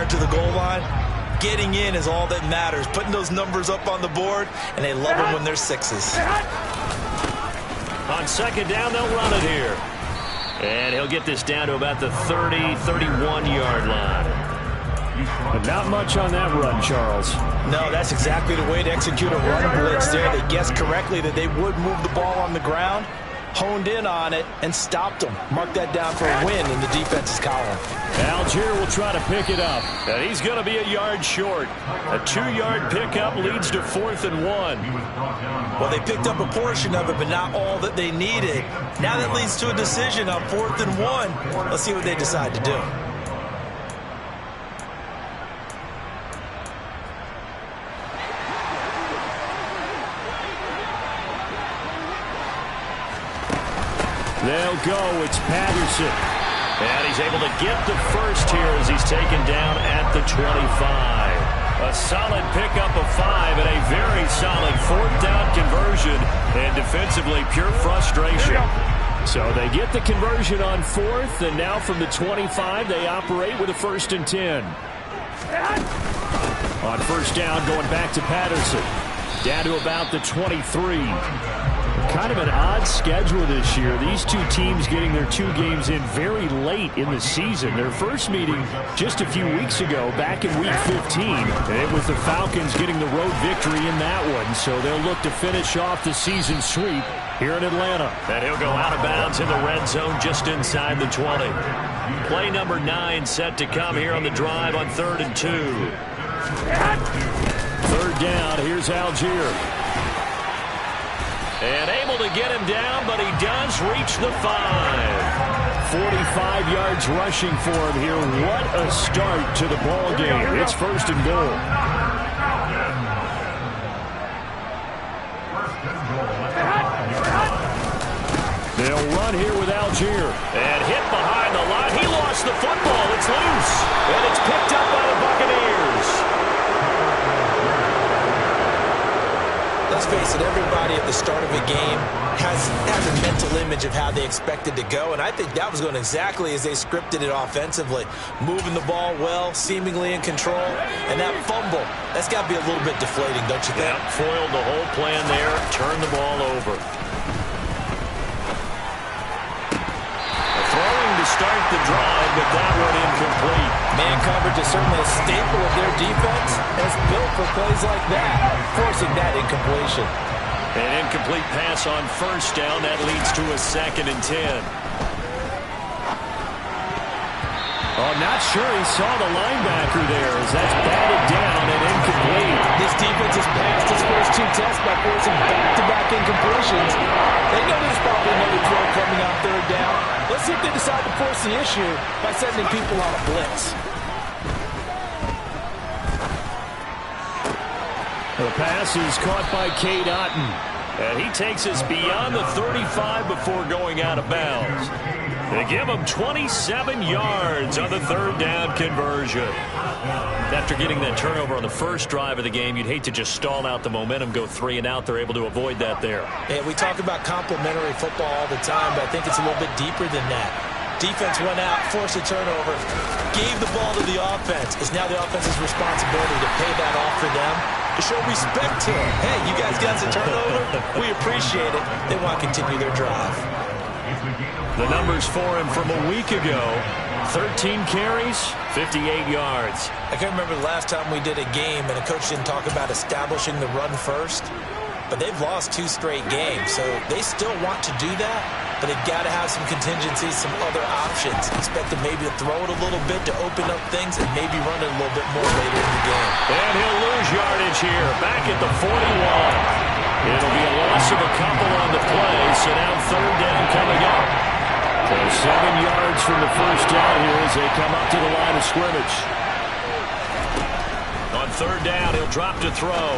yard to the goal line, getting in is all that matters. Putting those numbers up on the board, and they love them when they're sixes. On second down, they'll run it here. And he'll get this down to about the 30, 31-yard line. But not much on that run, Charles. No, that's exactly the way to execute a run blitz there. They guessed correctly that they would move the ball on the ground, honed in on it, and stopped them. Mark that down for a win in the defense's column. Algier will try to pick it up. And he's going to be a yard short. A 2-yard pickup leads to 4th and 1. Well, they picked up a portion of it, but not all that they needed. Now that leads to a decision on 4th and 1. Let's see what they decide to do. They'll go. It's Patterson. And he's able to get the first here as he's taken down at the 25. A solid pickup of 5 and a very solid 4th down conversion. And defensively, pure frustration. So they get the conversion on 4th, and now from the 25, they operate with a 1st and 10. On 1st down, going back to Patterson. Down to about the 23. Kind of an odd schedule this year. These two teams getting their 2 games in very late in the season. Their first meeting just a few weeks ago, back in Week 15. And it was the Falcons getting the road victory in that one. So they'll look to finish off the season sweep here in Atlanta. And he'll go out of bounds in the red zone just inside the 20. Play number 9 set to come here on the drive on 3rd and 2. 3rd down, here's Algier. And able to get him down, but he does reach the 5. 45 yards rushing for him here. What a start to the ball game. It's 1st and goal. They'll run here with Algier. And hit behind the line. He lost the football. It's loose. And it's picked up by the Buccaneers. Let's face it, everybody at the start of a game has a mental image of how they expect it to go, and I think that was going exactly as they scripted it offensively. Moving the ball well, seemingly in control, and that fumble, that's got to be a little bit deflating, don't you think? Yeah, foiled the whole plan there, turned the ball over. Throwing to start the drive, but that one incomplete. Man coverage is certainly a staple of their defense, and it's built for plays like that, forcing that incompletion. An incomplete pass on 1st down. That leads to a 2nd and 10. Oh, not sure he saw the linebacker there as that's batted down and incomplete. This defense has passed its first 2 tests by forcing back-to-back incompletions. They know there's probably another throw coming on 3rd down. Let's see if they decide to force the issue by sending people on a blitz. The pass is caught by Cade Otton. And he takes us beyond the 35 before going out of bounds. They give him 27 yards on the 3rd down conversion. After getting that turnover on the first drive of the game, you'd hate to just stall out the momentum, go 3 and out. They're able to avoid that there. Yeah, we talk about complementary football all the time, but I think it's a little bit deeper than that. Defense went out, forced a turnover, gave the ball to the offense. It's now the offense's responsibility to pay that off for them, to show respect to them. Hey, you guys got a turnover? We appreciate it. They want to continue their drive. The numbers for him from a week ago: 13 carries, 58 yards. I can't remember the last time we did a game and a coach didn't talk about establishing the run first, but they've lost 2 straight games, so they still want to do that, but they've got to have some contingencies, some other options. Expect them maybe to throw it a little bit to open up things and maybe run it a little bit more later in the game. And he'll lose yardage here, back at the 41. It'll be a loss of a couple on the play, so now 3rd down coming up. So 7 yards from the first down here as they come up to the line of scrimmage. On 3rd down, he'll drop to throw.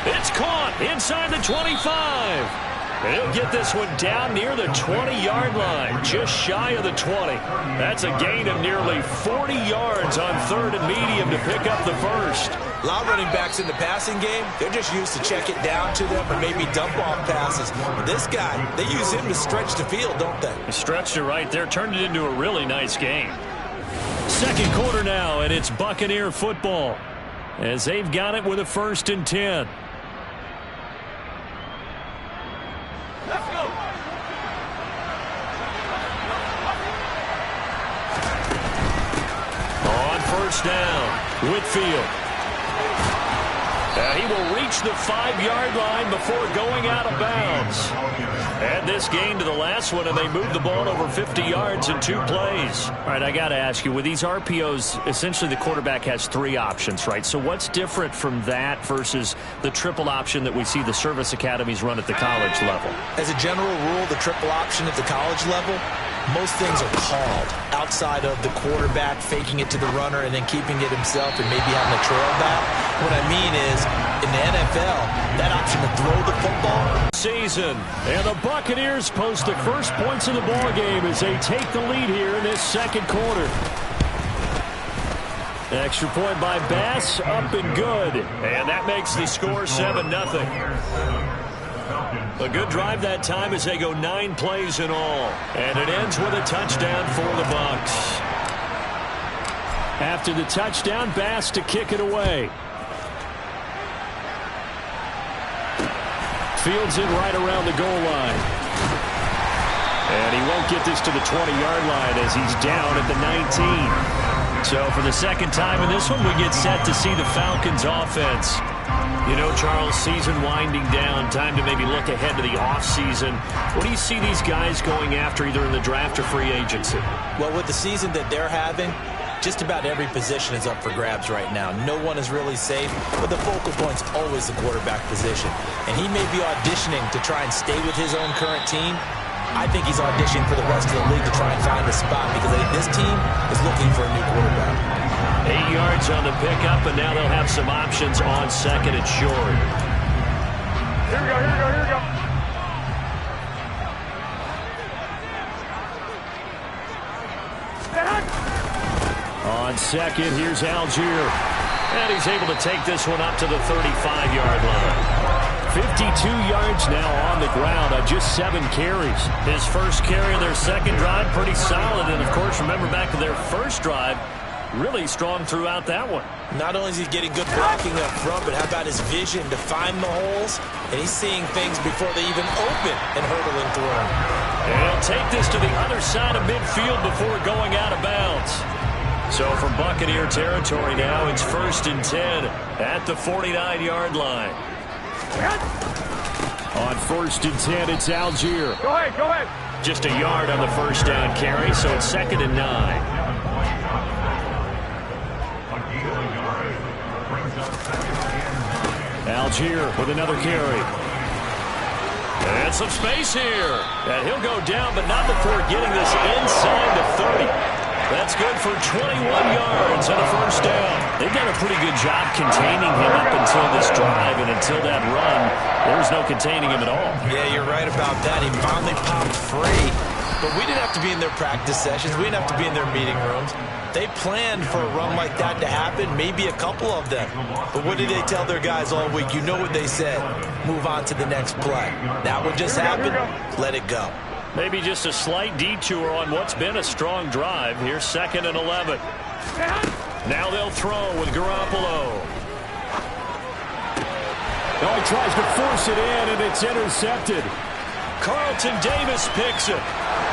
It's caught inside the 25. He'll get this one down near the 20-yard line, just shy of the 20. That's a gain of nearly 40 yards on 3rd and medium to pick up the first. A lot of running backs in the passing game, they're just used to check it down to them or maybe dump off passes. But this guy, they use him to stretch the field, don't they? He stretched it right there, turned it into a really nice game. Second quarter now, and it's Buccaneer football as they've got it with a 1st and 10. Let's go. On 1st down, Whitfield. He will reach the 5-yard line before going out of bounds. Add this gain to the last one, and they moved the ball over 50 yards in 2 plays. All right, I got to ask you, with these RPOs, essentially the quarterback has 3 options, right? So what's different from that versus the triple option that we see the service academies run at the college level? As a general rule, the triple option at the college level, most things are called outside of the quarterback faking it to the runner and then keeping it himself and maybe having a trail back. What I mean is, in the NFL, that option to throw the football. Season, and the Buccaneers post the first points of the ball game as they take the lead here in this second quarter. Extra point by Bass, up and good. And that makes the score 7-0. A good drive that time as they go 9 plays in all. And it ends with a touchdown for the Bucs. After the touchdown, Bass to kick it away. Fields it right around the goal line. And he won't get this to the 20-yard line as he's down at the 19. So for the second time in this one, we get set to see the Falcons offense. You know, Charles, season winding down, time to maybe look ahead to the offseason. What do you see these guys going after either in the draft or free agency? Well, with the season that they're having, just about every position is up for grabs right now. No one is really safe, but the focal point's always the quarterback position. And he may be auditioning to try and stay with his own current team. I think he's auditioning for the rest of the league to try and find a spot because I think this team is looking for a new quarterback. 8 yards on the pickup, and now they'll have some options on 2nd and short. Here we go, here we go, here we go. On 2nd, here's Algier. And he's able to take this one up to the 35-yard line. 52 yards now on the ground on just 7 carries. His first carry of their second drive, pretty solid. And, of course, remember back to their first drive, really strong throughout that one. Not only is he getting good blocking up front, but how about his vision to find the holes? And he's seeing things before they even open and hurdling through them. And he'll take this to the other side of midfield before going out of bounds. So from Buccaneer territory now, it's 1st and 10 at the 49-yard line. On 1st and 10, it's Algier. Go ahead, go ahead. Just a yard on the first down carry, so it's 2nd and 9. Algier with another carry. And some space here. And he'll go down, but not before getting this inside the 30. That's good for 21 yards and a first down. They've done a pretty good job containing him up until this drive, and until that run, there was no containing him at all. Yeah, you're right about that. He finally popped free, but we didn't have to be in their practice sessions. We didn't have to be in their meeting rooms. They planned for a run like that to happen, maybe a couple of them. But what did they tell their guys all week? You know what they said. Move on to the next play. That would just happen. Let it go. Maybe just a slight detour on what's been a strong drive. Here's 2nd and 11. Now they'll throw with Garoppolo. Oh, he tries to force it in, and it's intercepted. Carlton Davis picks it.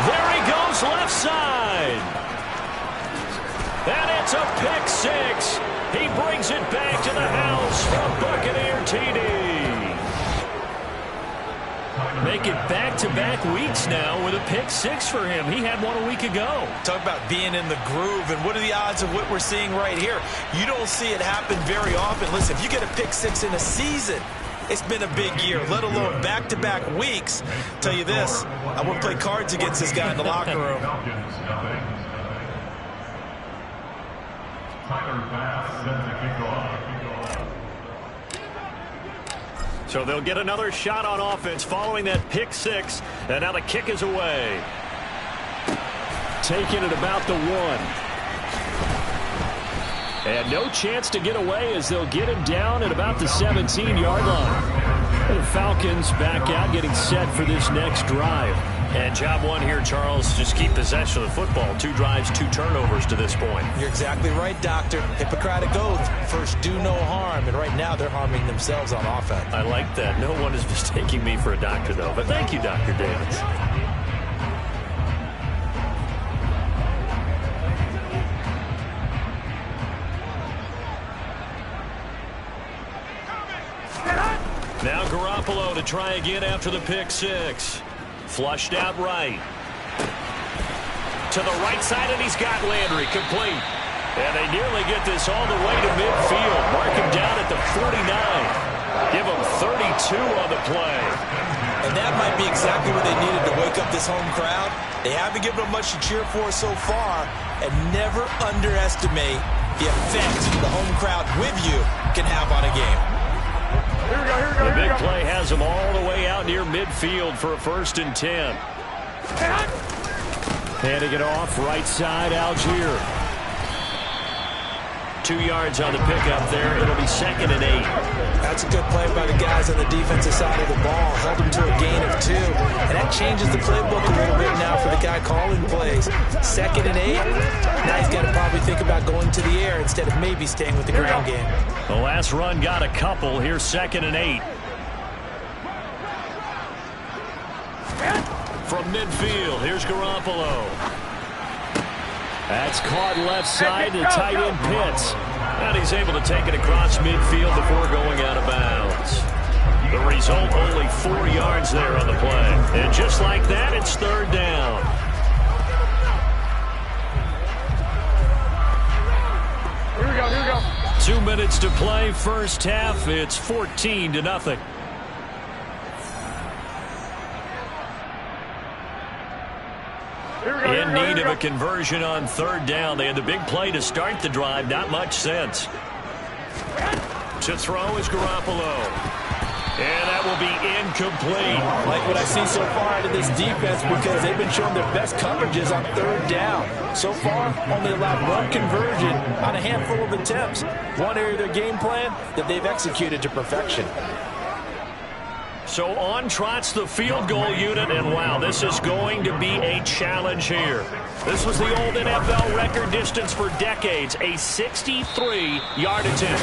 There he goes left side. And it's a pick 6. He brings it back to the house from Buccaneer TD. Make it back-to-back weeks now with a pick 6 for him. He had one a week ago. Talk about being in the groove, and what are the odds of what we're seeing right here? You don't see it happen very often. Listen, if you get a pick 6 in a season, it's been a big year, let alone back-to-back weeks. Tell you this, I wouldn't play cards against this guy in the locker room. So they'll get another shot on offense following that pick 6. And now the kick is away. Taking it about the 1. And no chance to get away as they'll get him down at about the 17-yard line. And the Falcons back out, getting set for this next drive. And job one here, Charles, just keep possession of the football. 2 drives, 2 turnovers to this point. You're exactly right, Doctor. Hippocratic oath. First, do no harm. And right now, they're harming themselves on offense. I like that. No one is mistaking me for a doctor, though. But thank you, Dr. Davis. Now Garoppolo to try again after the pick 6. Flushed out right. To the right side, and he's got Landry complete. And they nearly get this all the way to midfield. Mark him down at the 49. Give him 32 on the play. And that might be exactly what they needed to wake up this home crowd. They haven't given them much to cheer for so far. And never underestimate the effect the home crowd with you can have on a game. Here we go, here we go, The here we big go. play has them all the way out near midfield for a 1st and 10. Handing it off, right side, Algier. 2 yards on the pickup there. It'll be 2nd and 8. That's a good play by the guys on the defensive side of the ball. Held them to a gain of 2. And that changes the playbook a little bit now for the guy calling plays. 2nd and 8. Now he's got to probably think about going to the air instead of maybe staying with the ground game. The last run got a couple. Here's 2nd and 8. From midfield, here's Garoppolo. That's caught left side to tight end Pitts. And he's able to take it across midfield before going out of bounds. The result, only 4 yards there on the play. And just like that, it's 3rd down. Here we go, here we go. 2 minutes to play, first half. It's 14-0. In need of a conversion on 3rd down. They had the big play to start the drive. Not much sense. To throw is Garoppolo. And that will be incomplete. Like what I see so far out of this defense because they've been showing their best coverages on 3rd down. So far, only allowed 1 conversion on a handful of attempts. One area of their game plan that they've executed to perfection. So on trots the field goal unit, and wow, this is going to be a challenge here. This was the old NFL record distance for decades, a 63-yard attempt.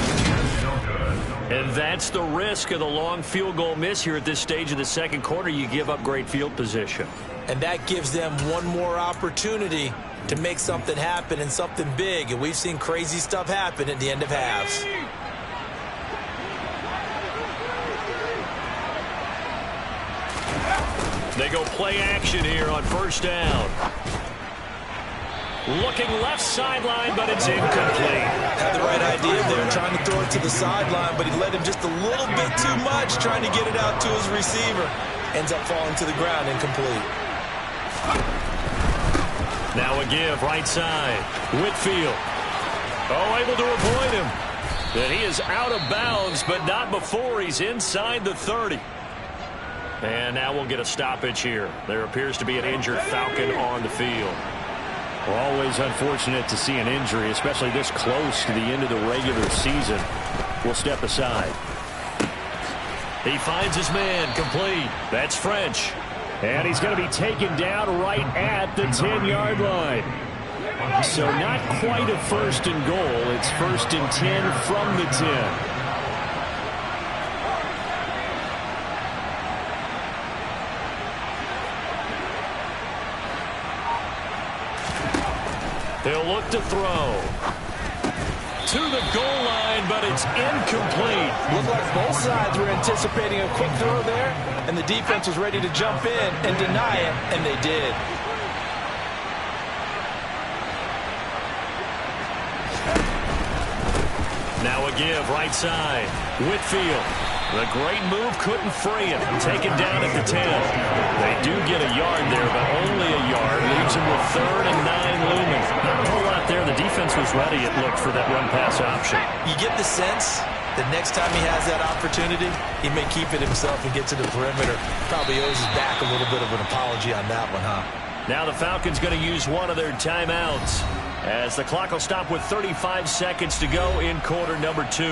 And that's the risk of the long field goal miss here at this stage of the 2nd quarter. You give up great field position. And that gives them one more opportunity to make something happen and something big. And we've seen crazy stuff happen at the end of halves. They go play action here on 1st down. Looking left sideline, but it's incomplete. Had the right idea there, trying to throw it to the sideline, but he let him just a little bit too much, trying to get it out to his receiver. Ends up falling to the ground, incomplete. Now a give, right side. Whitfield. Oh, able to avoid him. And he is out of bounds, but not before he's inside the 30. And now we'll get a stoppage here. There appears to be an injured Falcon on the field. Always unfortunate to see an injury, especially this close to the end of the regular season. We'll step aside. He finds his man, complete. That's French. And he's going to be taken down right at the 10-yard line. So not quite a 1st and goal. It's 1st and 10 from the 10. They'll look to throw. To the goal line, but it's incomplete. Looked like both sides were anticipating a quick throw there, and the defense was ready to jump in and deny it, and they did. Now a give, right side. Whitfield. The great move couldn't free it. Taken down at the 10. They do get a yard there, but only a yard. Leaves him with 3rd and 9 looming. Not a whole lot there. The defense was ready, it looked, for that run-pass option. You get the sense that next time he has that opportunity, he may keep it himself and get to the perimeter. Probably owes his back a little bit of an apology on that one, huh? Now the Falcons going to use one of their timeouts as the clock will stop with 35 seconds to go in quarter number 2.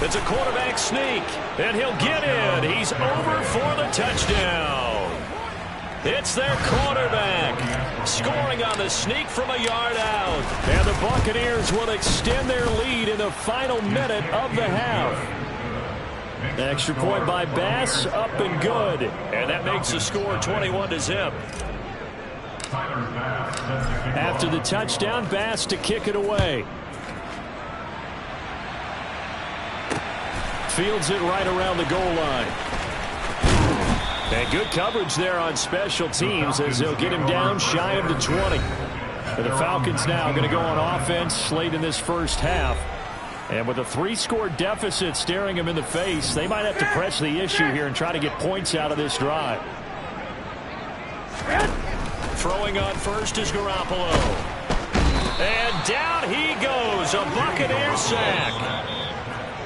It's a quarterback sneak, and he'll get in. He's over for the touchdown. It's their quarterback scoring on the sneak from a yard out. And the Buccaneers will extend their lead in the final minute of the half. Extra point by Bass, up and good. And that makes the score 21-0. After the touchdown, Bass to kick it away. Fields it right around the goal line. And good coverage there on special teams as they'll get him down shy of the 20. And the Falcons now going to go on offense late in this first half. And with a 3-score deficit staring him in the face, they might have to press the issue here and try to get points out of this drive. Throwing on first is Garoppolo. And down he goes, a Buccaneer sack.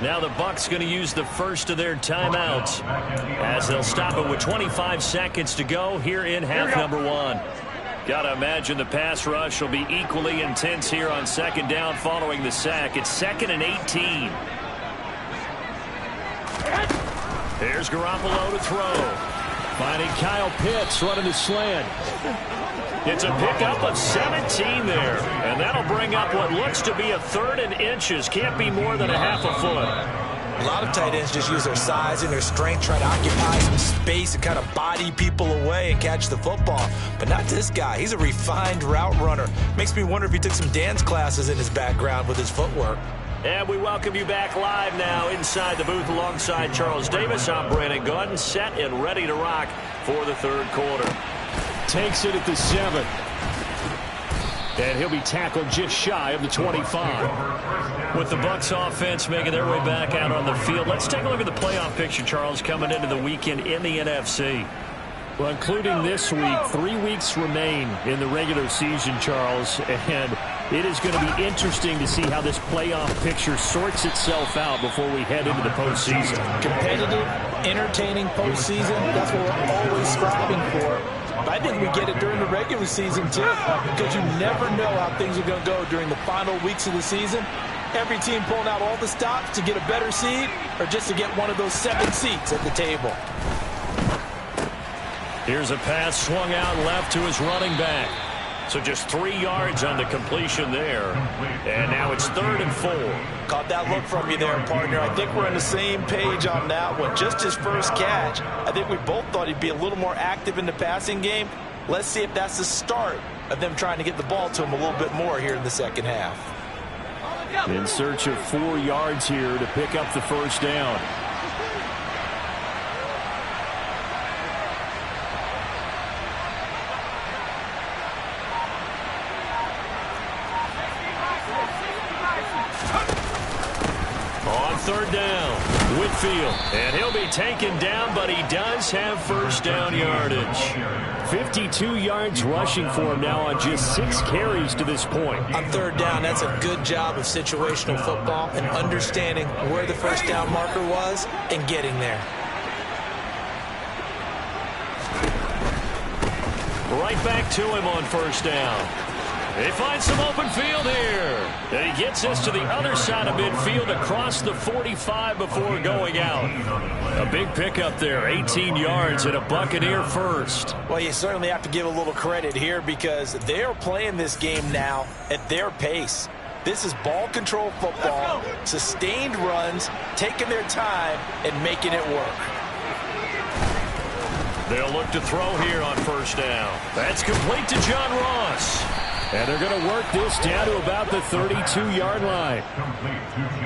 Now the Bucs going to use the first of their timeouts as they'll stop it with 25 seconds to go here in half number 1. Got to imagine the pass rush will be equally intense here on second down following the sack. It's 2nd and 18. Here's Garoppolo to throw. Finding Kyle Pitts running the slant. It's a pickup of 17 there. And that'll bring up what looks to be a 3rd and inches. Can't be more than a half a foot. A lot of tight ends just use their size and their strength, try to occupy some space and kind of body people away and catch the football. But not this guy. He's a refined route runner. Makes me wonder if he took some dance classes in his background with his footwork. And we welcome you back live now inside the booth alongside Charles Davis. I'm Brandon Gaudin, set and ready to rock for the third quarter. Takes it at the 7. And he'll be tackled just shy of the 25. With the Bucs offense making their way back out on the field, let's take a look at the playoff picture, Charles, coming into the weekend in the NFC. Well, including this week, 3 weeks remain in the regular season, Charles, and it is going to be interesting to see how this playoff picture sorts itself out before we head into the postseason. Competitive, entertaining postseason, that's what we're always striving for. But I think we get it during the regular season, too, because you never know how things are going to go during the final weeks of the season. Every team pulling out all the stops to get a better seed or just to get one of those 7 seats at the table. Here's a pass swung out left to his running back. So just 3 yards on the completion there. And now it's 3rd and 4. Caught that look from you there, partner. I think we're on the same page on that one. Just his first catch. I think we both thought he'd be a little more active in the passing game. Let's see if that's the start of them trying to get the ball to him a little bit more here in the second half. In search of 4 yards here to pick up the first down. On 3rd down, Whitfield. And he'll be taken down, but he does have first down yardage. 52 yards rushing for him now on just 6 carries to this point. On 3rd down, that's a good job of situational football and understanding where the first down marker was and getting there. Right back to him on first down. They find some open field here. And he gets this to the other side of midfield across the 45 before going out. A big pickup there, 18 yards and a Buccaneer first. Well, you certainly have to give a little credit here because they're playing this game now at their pace. This is ball control football, sustained runs, taking their time and making it work. They'll look to throw here on first down. That's complete to John Ross. And they're going to work this down to about the 32-yard line.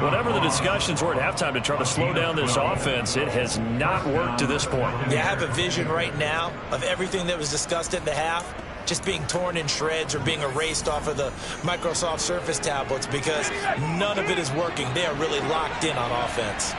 Whatever the discussions were at halftime to try to slow down this offense, it has not worked to this point. Yeah, I have a vision right now of everything that was discussed at the half just being torn in shreds or being erased off of the Microsoft Surface tablets because none of it is working. They are really locked in on offense.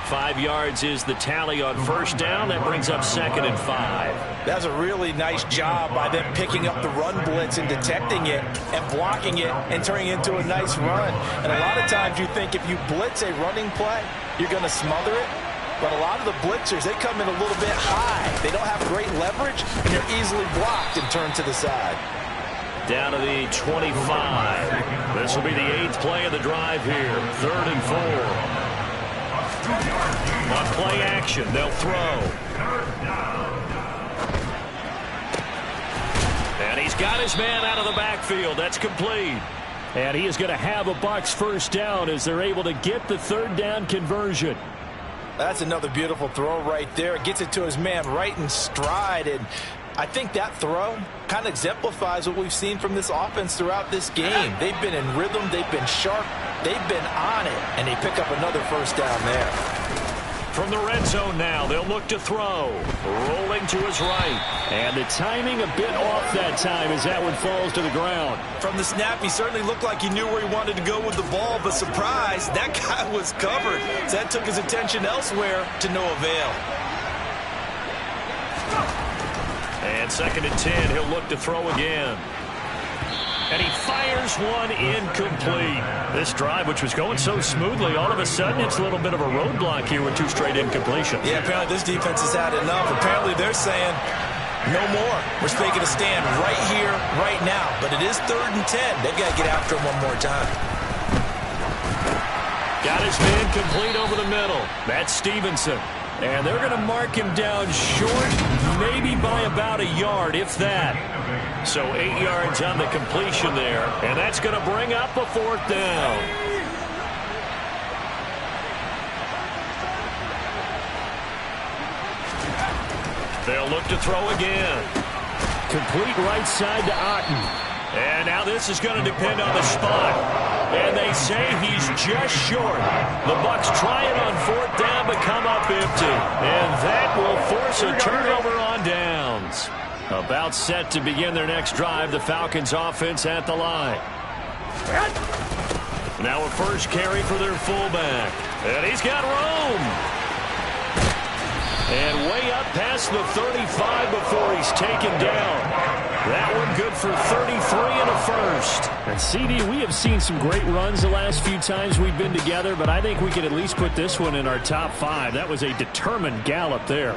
Five yards is the tally on first down. That brings up 2nd and 5. That's a really nice job by them picking up the run blitz and detecting it and blocking it and turning it into a nice run. And a lot of times you think if you blitz a running play, you're going to smother it. But a lot of the blitzers, they come in a little bit high. They don't have great leverage, and they're easily blocked and turned to the side. Down to the 25. This will be the 8th play of the drive here. 3rd and 4. On play action, they'll throw. And he's got his man out of the backfield. That's complete. And he is going to have a Bucs first down as they're able to get the 3rd down conversion. That's another beautiful throw right there. Gets it to his man right in stride. And I think that throw kind of exemplifies what we've seen from this offense throughout this game. They've been in rhythm. They've been sharp. They've been on it. And they pick up another first down there. From the red zone now, they'll look to throw. Rolling to his right. And the timing a bit off that time as that one falls to the ground. From the snap, he certainly looked like he knew where he wanted to go with the ball, but surprise, that guy was covered. So that took his attention elsewhere to no avail. And 2nd and 10, he'll look to throw again. And he fires one incomplete. This drive, which was going so smoothly, all of a sudden it's a little bit of a roadblock here with 2 straight incompletions. Yeah, apparently this defense has had enough. Apparently they're saying, no more. We're making a stand right here, right now. But it is 3rd and 10. They've got to get after him one more time. Got his man complete over the middle. That's Stevenson. And they're going to mark him down short, maybe by about a yard, if that. So 8 yards on the completion there. And that's going to bring up a 4th down. They'll look to throw again. Complete right side to Otten. And now this is going to depend on the spot. And they say he's just short. The Bucs try it on 4th down, but come up empty. And that will force a turnover on downs. About set to begin their next drive, the Falcons offense at the line. Now a first carry for their fullback. And he's got room. And way up past the 35 before he's taken down. That one good for 33 and a first. And CD, we have seen some great runs the last few times we've been together, but I think we could at least put this one in our top 5. That was a determined gallop there.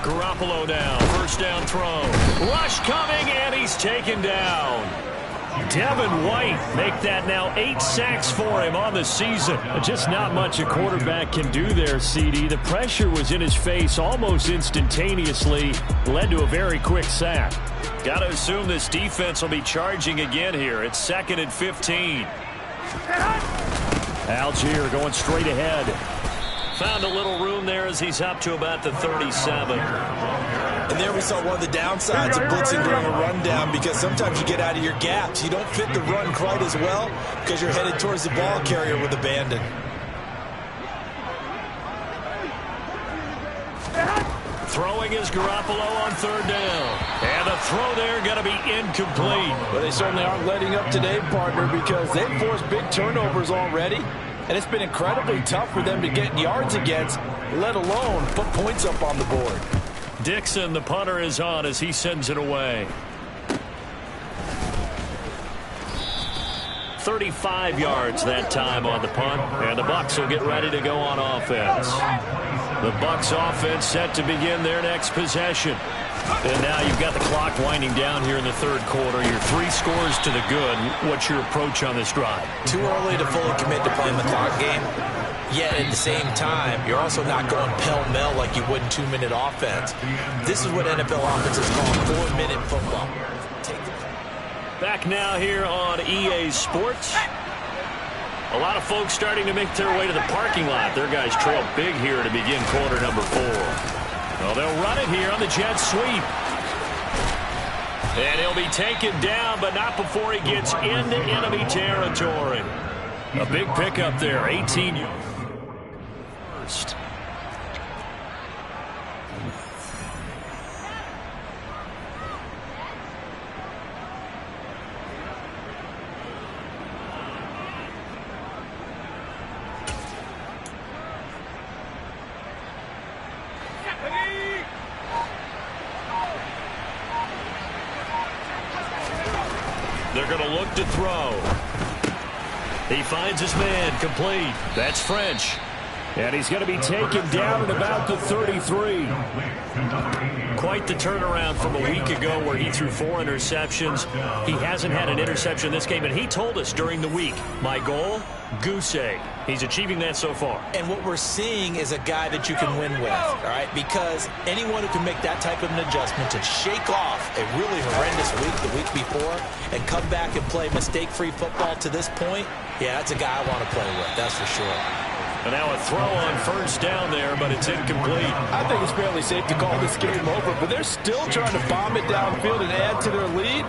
Garoppolo down. First down throw. Rush coming, and he's taken down. Devin White make that now 8 sacks for him on the season. Just not much a quarterback can do there, CD. The pressure was in his face almost instantaneously. Led to a very quick sack. Got to assume this defense will be charging again here. It's 2nd and 15. Algier going straight ahead. Found a little room there as he's up to about the 37. And there we saw one of the downsides of blitzing during a rundown, because sometimes you get out of your gaps. You don't fit the run quite as well because you're headed towards the ball carrier with abandon. Throwing is Garoppolo on 3rd down. And the throw there going to be incomplete. Well, they certainly aren't letting up today, partner, because they've forced big turnovers already. And it's been incredibly tough for them to get yards against, let alone put points up on the board. Dixon, the punter, is on as he sends it away. 35 yards that time on the punt, and the Bucs will get ready to go on offense. The Bucs offense set to begin their next possession. And now you've got the clock winding down here in the 3rd quarter. You're 3 scores to the good. What's your approach on this drive? Too early to fully commit to playing the clock game. Yet at the same time, you're also not going pell-mell like you would in 2-minute offense. This is what NFL offenses call 4-minute football. Back now here on EA Sports. A lot of folks starting to make their way to the parking lot. Their guys trail big here to begin quarter number 4. Well, they'll run it here on the jet sweep. And he'll be taken down, but not before he gets into enemy territory. A big pickup there, 18 yards. First. They're going to look to throw. He finds his man, complete. That's French. And he's going to be taken down at about the 33. Quite the turnaround from a week ago where he threw 4 interceptions. He hasn't had an interception this game, and he told us during the week, my goal, goose egg. He's achieving that so far. And what we're seeing is a guy that you can win with, all right? Because anyone who can make that type of an adjustment to shake off a really horrendous week the week before and come back and play mistake-free football to this point, yeah, that's a guy I want to play with, that's for sure. And now a throw on first down there, but it's incomplete. I think it's fairly safe to call this game over, but they're still trying to bomb it downfield and add to their lead.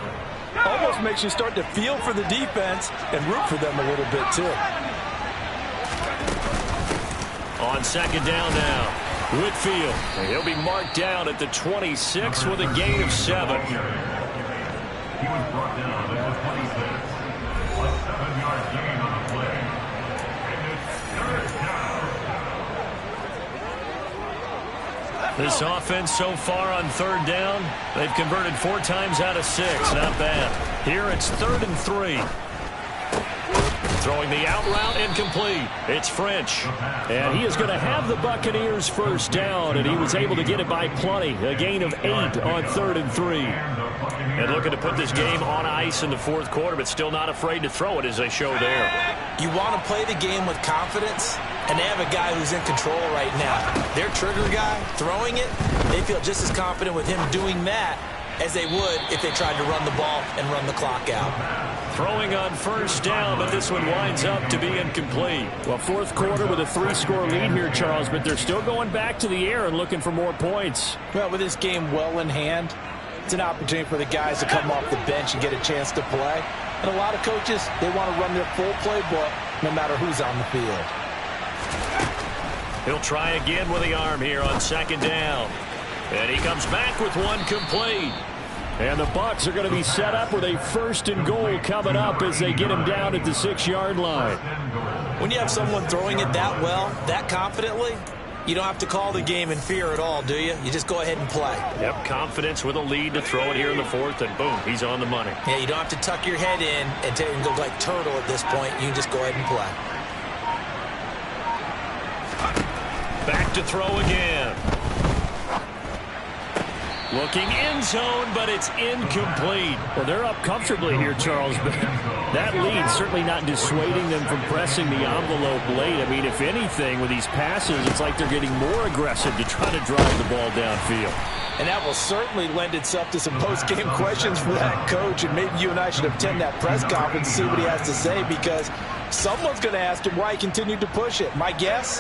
Almost makes you start to feel for the defense and root for them a little bit, too. On second down now, Whitfield. He'll be marked down at the 26 with a gain of 7. He was brought down at the 26. A 7-yard gain on the play. And it's third down. This offense so far on third down, they've converted 4 times out of 6. Not bad. Here it's 3rd and 3. Throwing the out route, incomplete. It's French. And he is going to have the Buccaneers first down, and he was able to get it by plenty. A gain of 8 on 3rd and 3. And looking to put this game on ice in the 4th quarter, but still not afraid to throw it as they show there. You want to play the game with confidence, and they have a guy who's in control right now. Their trigger guy, throwing it, they feel just as confident with him doing that as they would if they tried to run the ball and run the clock out. Throwing on first down, but this one winds up to be incomplete. Well, 4th quarter with a 3-score lead here, Charles, but they're still going back to the air and looking for more points. Well, with this game well in hand, it's an opportunity for the guys to come off the bench and get a chance to play. And a lot of coaches, they want to run their full playbook no matter who's on the field. He'll try again with the arm here on second down. And he comes back with one complete. And the Bucs are going to be set up with a 1st and goal coming up as they get him down at the 6-yard line. When you have someone throwing it that well, that confidently, you don't have to call the game in fear at all, do you? You just go ahead and play. Yep, confidence with a lead to throw it here in the 4th, and boom, he's on the money. Yeah, you don't have to tuck your head in and go like turtle at this point. You can just go ahead and play. Back to throw again. Looking end zone, but it's incomplete. Well, they're up comfortably here, Charles, but that lead certainly not dissuading them from pressing the envelope late. I mean, if anything, with these passes, it's like they're getting more aggressive to try to drive the ball downfield. And that will certainly lend itself to some post-game questions for that coach, and maybe you and I should attend that press conference and see what he has to say, because someone's going to ask him why he continued to push it. My guess,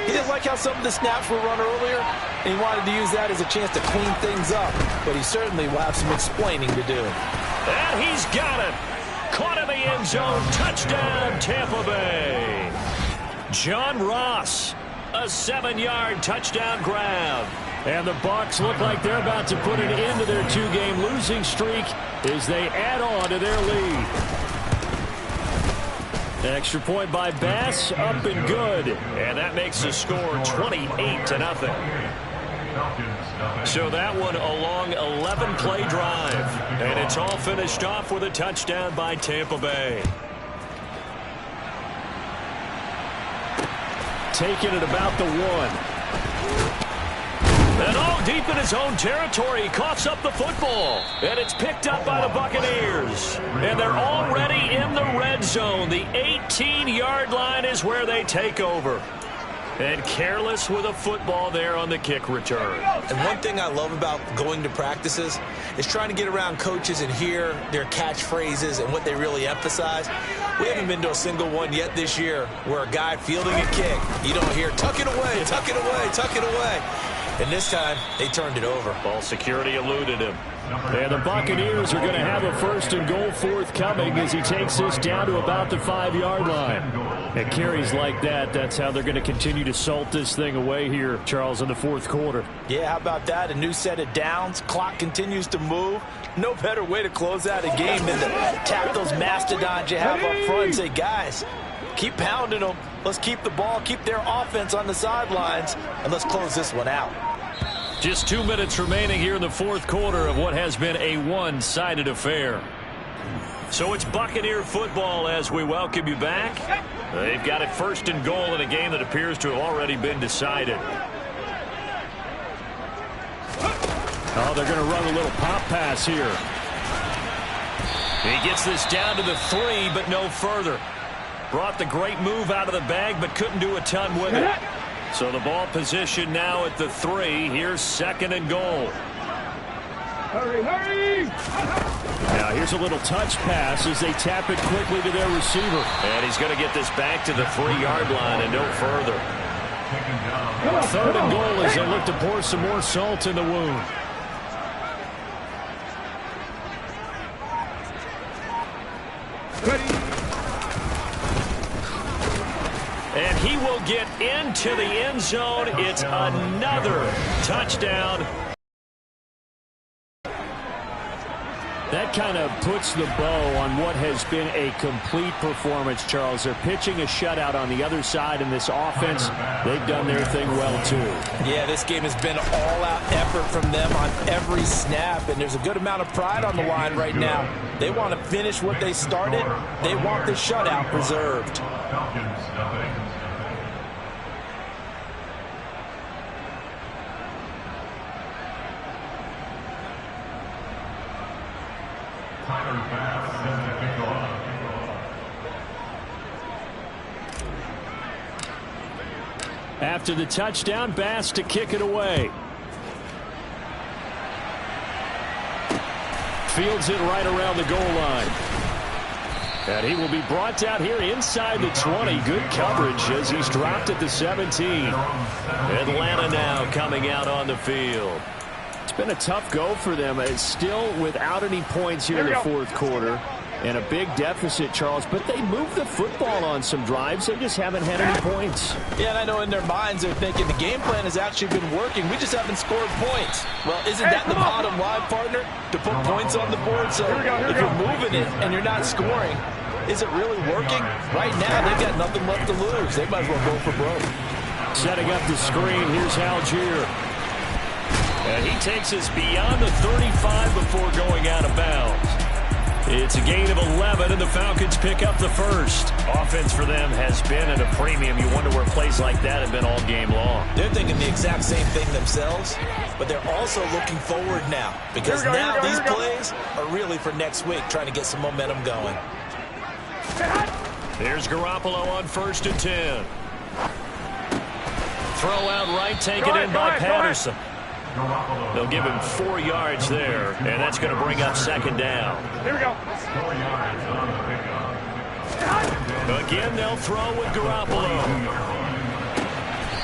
he didn't like how some of the snaps were run earlier, and he wanted to use that as a chance to clean things up. But he certainly will have some explaining to do. And he's got it. Caught in the end zone. Touchdown, Tampa Bay. John Ross, a 7-yard touchdown grab. And the Bucs look like they're about to put an end to their 2-game losing streak as they add on to their lead. An extra point by Bass, up and good. And that makes the score 28-0. So that one a long 11-play drive. And it's all finished off with a touchdown by Tampa Bay. Taking it about the 1. And all deep in his own territory, he coughs up the football. And it's picked up by the Buccaneers. And they're already in the red zone. The 18-yard line is where they take over. And careless with a football there on the kick return. And one thing I love about going to practices is trying to get around coaches and hear their catchphrases and what they really emphasize. We haven't been to a single one yet this year where a guy fielding a kick, you don't hear, tuck it away, tuck it away, tuck it away. And this time, they turned it over. Ball security eluded him. And the Buccaneers are going to have a 1st and goal forthcoming as he takes this down to about the 5-yard line. And carries like that, that's how they're going to continue to salt this thing away here, Charles, in the 4th quarter. Yeah, how about that? A new set of downs. Clock continues to move. No better way to close out a game than to tap those mastodons you have up front and say, guys, keep pounding them. Let's keep the ball, keep their offense on the sidelines, and let's close this one out. Just 2 minutes remaining here in the 4th quarter of what has been a one-sided affair. So it's Buccaneer football as we welcome you back. They've got it 1st and goal in a game that appears to have already been decided. Oh, they're going to run a little pop pass here. He gets this down to the 3, but no further. Brought the great move out of the bag, but couldn't do a ton with it. So the ball position now at the 3. Here's 2nd and goal. Hurry, hurry! Now here's a little touch pass as they tap it quickly to their receiver. And he's going to get this back to the 3-yard line and no further. 3rd and goal as they look to pour some more salt in the wound. Ready? And he will get into the end zone. It's another touchdown. That kind of puts the bow on what has been a complete performance, Charles. They're pitching a shutout on the other side in this offense. They've done their thing well, too. Yeah, this game has been all-out effort from them on every snap, and there's a good amount of pride on the line right now. They want to finish what they started. They want the shutout preserved. After the touchdown, Bass to kick it away. Fields it right around the goal line. And he will be brought down here inside the 20. Good coverage as he's dropped at the 17. Atlanta now coming out on the field. It's been a tough go for them. It's still without any points here in the 4th quarter. And a big deficit, Charles. But they moved the football on some drives. They just haven't had any points. Yeah, and I know in their minds they're thinking the game plan has actually been working. We just haven't scored points. Well, isn't that the bottom line, partner? To put points on the board? So if you're moving it and you're not scoring, is it really working? Right now, they've got nothing left to lose. They might as well go for broke. Setting up the screen. Here's Algier. And he takes us beyond the 35 before going out of bounds. It's a gain of 11, and the Falcons pick up the 1st. Offense for them has been at a premium. You wonder where plays like that have been all game long. They're thinking the exact same thing themselves, but they're also looking forward now because now these plays are really for next week, trying to get some momentum going. There's Garoppolo on 1st and 10. Throw out right, taken in by Patterson. They'll give him 4 yards there, and that's going to bring up 2nd down. Here we go. 4 yards on the pickup. Again, they'll throw with Garoppolo.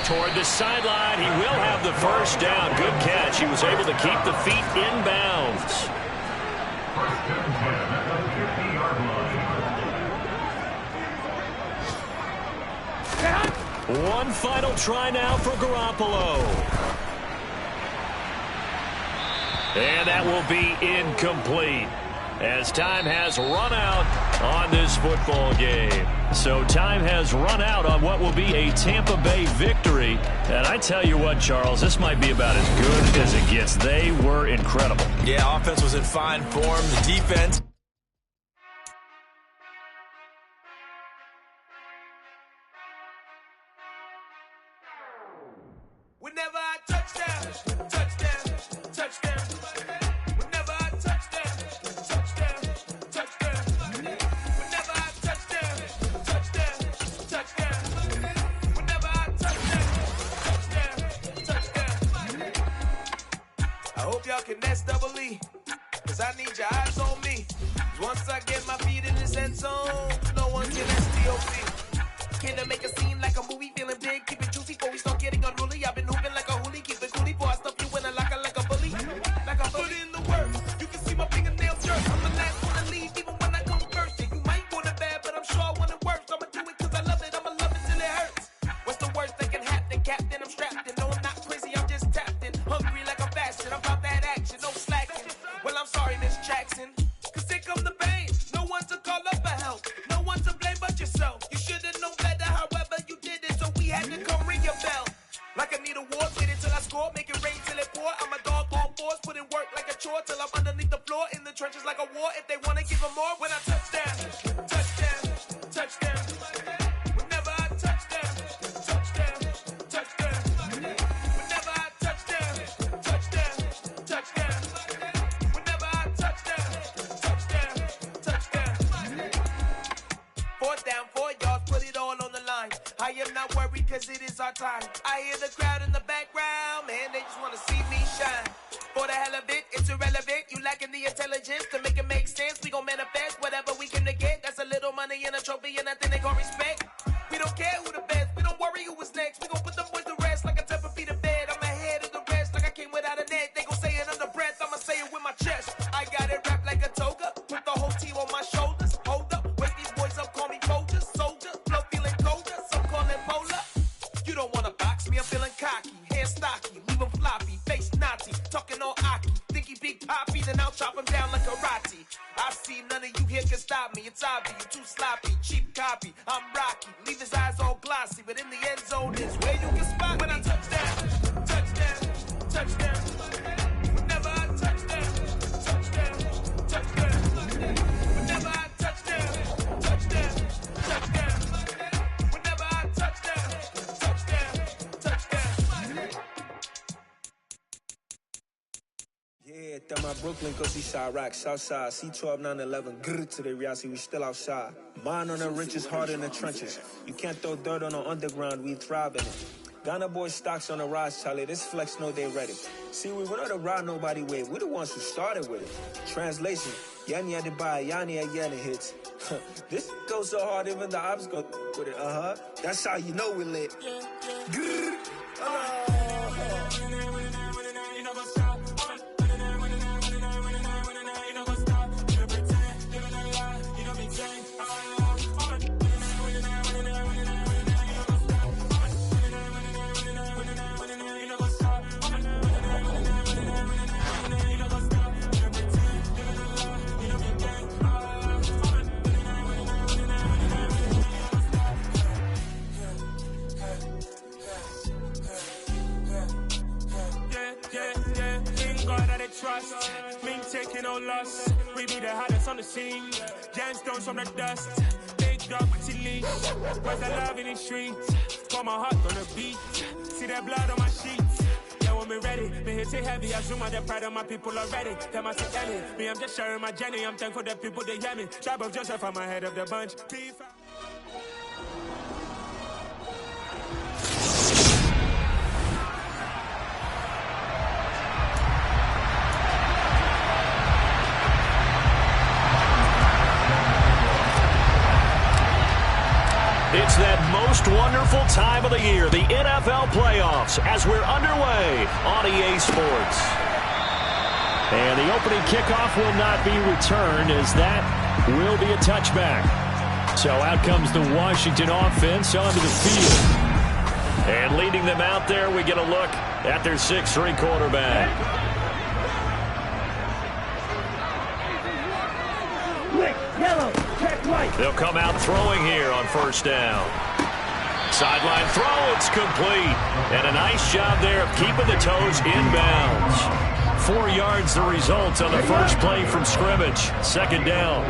Toward the sideline, he will have the 1st down. Good catch. He was able to keep the feet in bounds. 1st and 10 at the 50-yard line. One final try now for Garoppolo. And that will be incomplete as time has run out on this football game. So time has run out on what will be a Tampa Bay victory. And I tell you what, Charles, this might be about as good as it gets. They were incredible. Yeah, offense was in fine form. The defense. Whenever I touchdown, touchdown, touchdown. Whenever I touchdown, touchdown, touchdown. Whenever I touchdown, touchdown, touchdown. Whenever I touchdown, touchdown, touchdown. I hope y'all can nest double E, cause I need your eyes on me. Once I get my feet in this end zone, no one can STOP. Can I make a scene like a movie, feeling big, keep it juicy before we start getting unruly. I've been hooping like a hoolie, keep it coolie before I stuff you in a locker like a bully. Like I put in the work, you can see my fingernails dirt. I'm the last one to leave, even when I come first. Yeah, you might want it bad, but I'm sure I want it worse. I'ma do it cause I love it, I'ma love it till it hurts. What's the worst that can happen, Captain? I'm strapped in, no I'm not crazy, I'm just tapped in. Hungry like I'm fasting, I'm about that action, no slacking. Well, I'm sorry, Miss Jackson, cause here come the pain. No one to call up for help, no one to blame but yourself. You should've known better, however you did it, so we had to come ring your bell. Like I need awards, wait until I score, make it rain till it pour. I'm a dog on force, put in work like a chore till I'm underneath the floor in the trenches like a war. If they want to give them more, when I touch down, touchdown, touchdown. Whenever I touch down, touchdown, touchdown. Whenever I touch down, touchdown, touchdown. Whenever I touch down, touchdown, touchdown. 4th down, 4 yards, put it all on the line. I am not worried because it is our time. I hear the crowd in the background, man, they just want to see me shine. For the hell of it, it's irrelevant. You lacking the intelligence to make it make sense. We gon' manifest whatever we can to get. That's a little money and a trophy and nothing they gon' respect. We don't care who the best, we don't worry who was next. We gon' put them boys to rest like a 10 feet of bed. I'm ahead of the rest like I came without a net. They gon' say it under breath, I'ma say it with my chest. I got it wrapped like a toga, put the whole team on my shoulders. Hold up, wake these boys up, call me Folger, soldier, flow feeling colder, some call it polar. You don't wanna box me, I'm feeling cocky, hair stocky, leave 'em floppy, face Nazi, talking all Aki, think he big poppy, then I'll chop him down like karate. I see none of you here can stop me, it's obvious, you too sloppy, cheap copy, I'm Rocky, leave his eyes all glossy, but in the end zone is where you can spot when I touch down, touchdown, touchdown. Whenever I touch down, touchdown, touchdown. Whenever I touch down, touchdown, touchdown. Whenever I touch down, touchdown, touchdown. Yeah, that my Brooklyn, go see Chirac, Southside, C12, 911, grr to the reality, we still outside. Mine on the riches, hard in the trenches. You can't throw dirt on the underground, we thrive in it. Ghana boys stocks on the rise, Charlie, this flex know they ready. See, we went on the ride nobody with, we the ones who started with it. Translation, Yanni had to buy, Yanni had Yanni hits. This goes so hard, even the ops go with it, That's how you know we lit. Grr. Trust, me taking no loss. We be the hottest on the scene. Gemstones from the dust. Big dog with your leash. Where's the love in the streets? Got my heart on the beat. See that blood on my sheets. Yeah, when me ready, me hit it heavy. I zoom out the pride of my people already. Them I say Ellie. Me, I'm just sharing my journey. I'm thankful that people they hear me. Tribe of Joseph, I'm ahead of the bunch. It's that most wonderful time of the year, the NFL playoffs, as we're underway on EA Sports. And the opening kickoff will not be returned, as that will be a touchback. So out comes the Washington offense onto the field. And leading them out there, we get a look at their 6'3" quarterback. Yellow, check right. They'll come out throwing here on first down. Sideline throw, it's complete. And a nice job there of keeping the toes inbounds. 4 yards the result on the first play from scrimmage. Second down.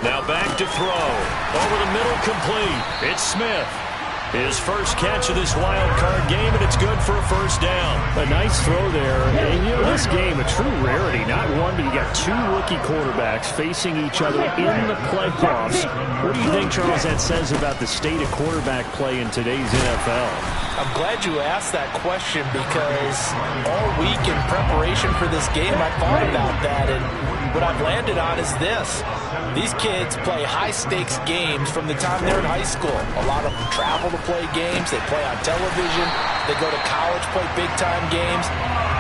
Now back to throw. Over the middle, complete. It's Smith. His first catch of this wild card game, and it's good for a first down. A nice throw there. And, you know, this game, a true rarity. Not one, but you got 2 rookie quarterbacks facing each other in the playoffs. What do you think, Charles, that says about the state of quarterback play in today's NFL? I'm glad you asked that question, because all week in preparation for this game, I thought about that, and what I've landed on is this. These kids play high-stakes games from the time they're in high school. A lot of them travel to play games. They play on television. They go to college, play big-time games.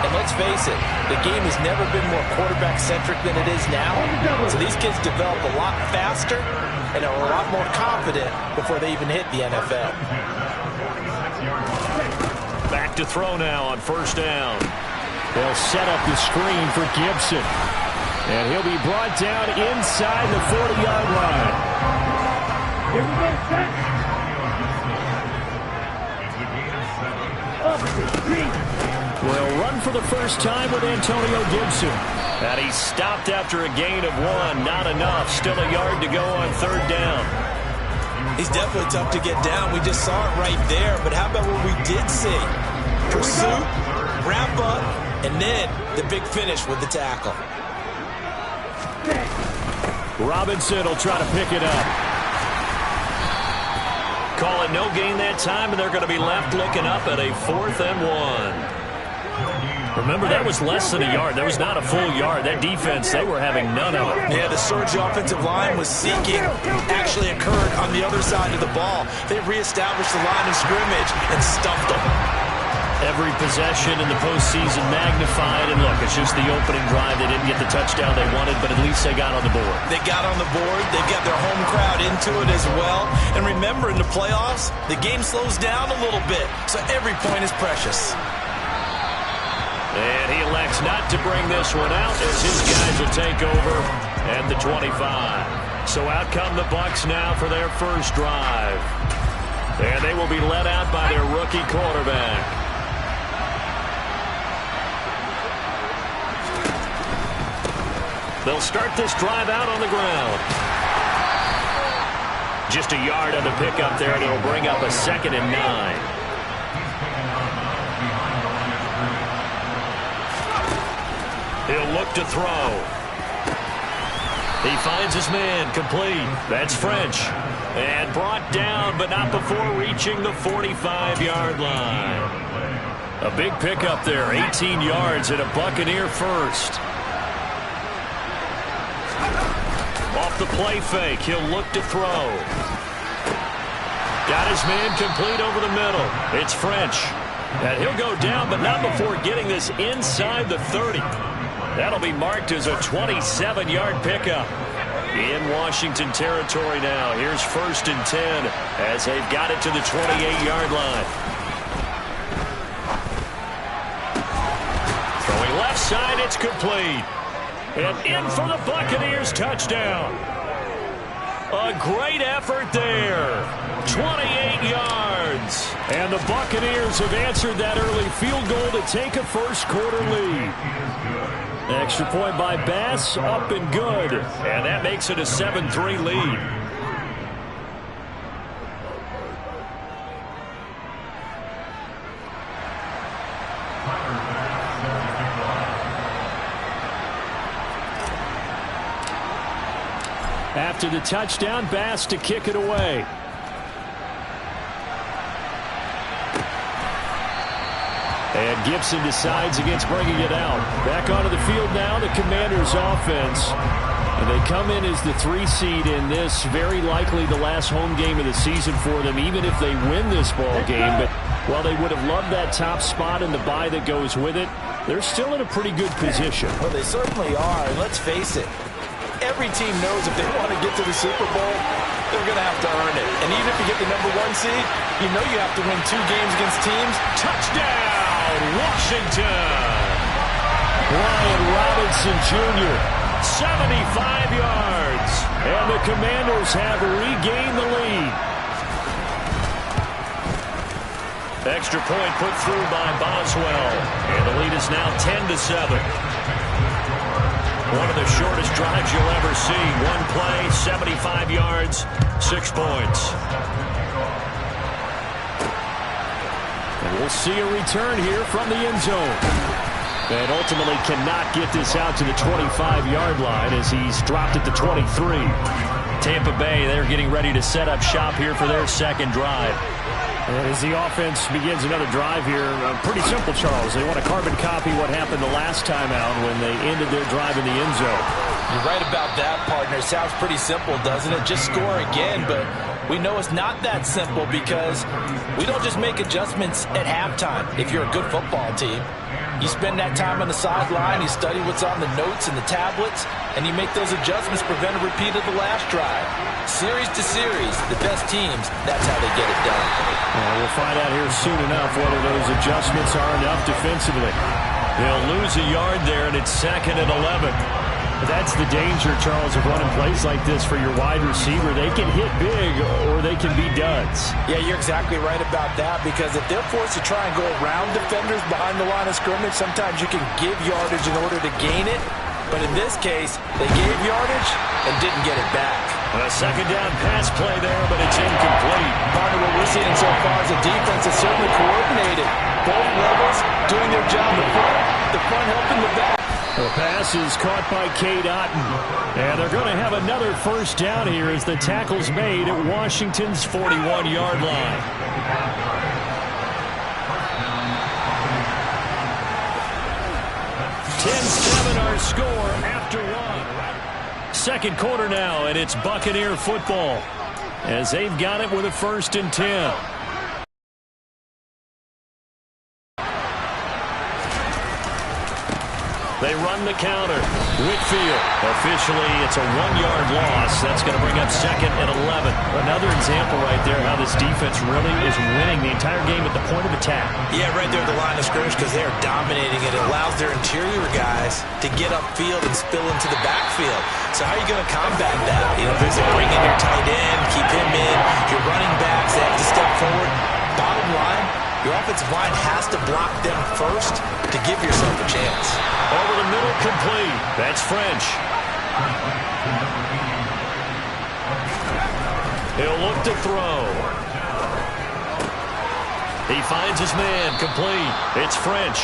And let's face it, the game has never been more quarterback-centric than it is now. So these kids develop a lot faster and are a lot more confident before they even hit the NFL. Back to throw now on first down. They'll set up the screen for Gibson. And he'll be brought down inside the 40-yard line. Will run for the first time with Antonio Gibson. And he stopped after a gain of 1. Not enough. Still a yard to go on third down. He's definitely tough to get down. We just saw it right there. But how about what we did see? Pursuit, wrap up, and then the big finish with the tackle. Robinson will try to pick it up. Call it no gain that time, and they're going to be left looking up at a 4th and 1. Remember, that was less than a yard. That was not a full yard. That defense, they were having none of it. Yeah, the surge offensive line was seeking actually occurred on the other side of the ball. They reestablished the line of scrimmage and stuffed them. Every possession in the postseason magnified. And look, it's just the opening drive. They didn't get the touchdown they wanted, but at least they got on the board. They got on the board. They've got their home crowd into it as well. And remember, in the playoffs, the game slows down a little bit, so every point is precious. And he elects not to bring this one out as his guys will take over at the 25. So out come the Bucs now for their first drive. And they will be led out by their rookie quarterback. They'll start this drive out on the ground. Just a yard on the pickup there, and it'll bring up a 2nd and 9. He'll look to throw. He finds his man complete. That's French. And brought down, but not before reaching the 45-yard line. A big pickup there, 18 yards and a Buccaneer first. Off the play fake, he'll look to throw. Got his man complete over the middle. It's French. And he'll go down, but not before getting this inside the 30. That'll be marked as a 27-yard pickup. In Washington territory now. Here's 1st and 10 as they've got it to the 28-yard line. Throwing left side, it's complete. And in for the Buccaneers touchdown. A great effort there. 28 yards. And the Buccaneers have answered that early field goal to take a first-quarter lead. Extra point by Bass, up and good. And that makes it a 7-3 lead. After the touchdown, Bass to kick it away. And Gibson decides against bringing it out. Back onto the field now, the Commanders' offense. And they come in as the 3 seed in this, very likely the last home game of the season for them, even if they win this ball game. But while they would have loved that top spot and the bye that goes with it, they're still in a pretty good position. Well, they certainly are. And let's face it, every team knows if they want to get to the Super Bowl, they're going to have to earn it. And even if you get the number 1 seed, you know you have to win 2 games against teams. Touchdown, Washington! Brian Robinson Jr., 75 yards. And the Commanders have regained the lead. Extra point put through by Boswell. And the lead is now 10-7. One of the shortest drives you'll ever see. 1 play, 75 yards, 6 points. And we'll see a return here from the end zone. And ultimately cannot get this out to the 25-yard line as he's dropped it to 23. Tampa Bay, they're getting ready to set up shop here for their second drive. And as the offense begins another drive here, pretty simple, Charles. They want to carbon copy what happened the last time out when they ended their drive in the end zone. You're right about that, partner. Sounds pretty simple, doesn't it? Just score again, but we know it's not that simple because we don't just make adjustments at halftime. If you're a good football team, you spend that time on the sideline, you study what's on the notes and the tablets, and you make those adjustments, prevent a repeat of the last drive. Series to series, the best teams, that's how they get it done. Well, we'll find out here soon enough whether those adjustments are enough defensively. They'll lose a yard there, and it's 2nd and 11. That's the danger, Charles, of running plays like this for your wide receiver. They can hit big or they can be duds. Yeah, you're exactly right about that, because if they're forced to try and go around defenders behind the line of scrimmage, sometimes you can give yardage in order to gain it. But in this case, they gave yardage and didn't get it back. A second down pass play there, but it's incomplete. Partner, what we're seeing so far is the defense is certainly coordinated. Both levels doing their job. The front helping the back. The pass is caught by Cade Otton. And they're going to have another first down here as the tackle's made at Washington's 41-yard line. Our score after one. Second quarter now, and it's Buccaneer football as they've got it with a 1st and 10. They run the counter. Whitfield. Officially, it's a 1-yard loss. That's going to bring up 2nd and 11. Another example right there how this defense really is winning the entire game at the point of attack. Yeah, right there at the line of scrimmage, because they're dominating it. It allows their interior guys to get upfield and spill into the backfield. So how are you going to combat that? You know, there's a bring in your tight end, keep him in. Your running backs, they have to step forward. Bottom line, your offensive line has to block them first to give yourself a chance. Over the middle, complete. That's French. He'll look to throw. He finds his man, complete. It's French.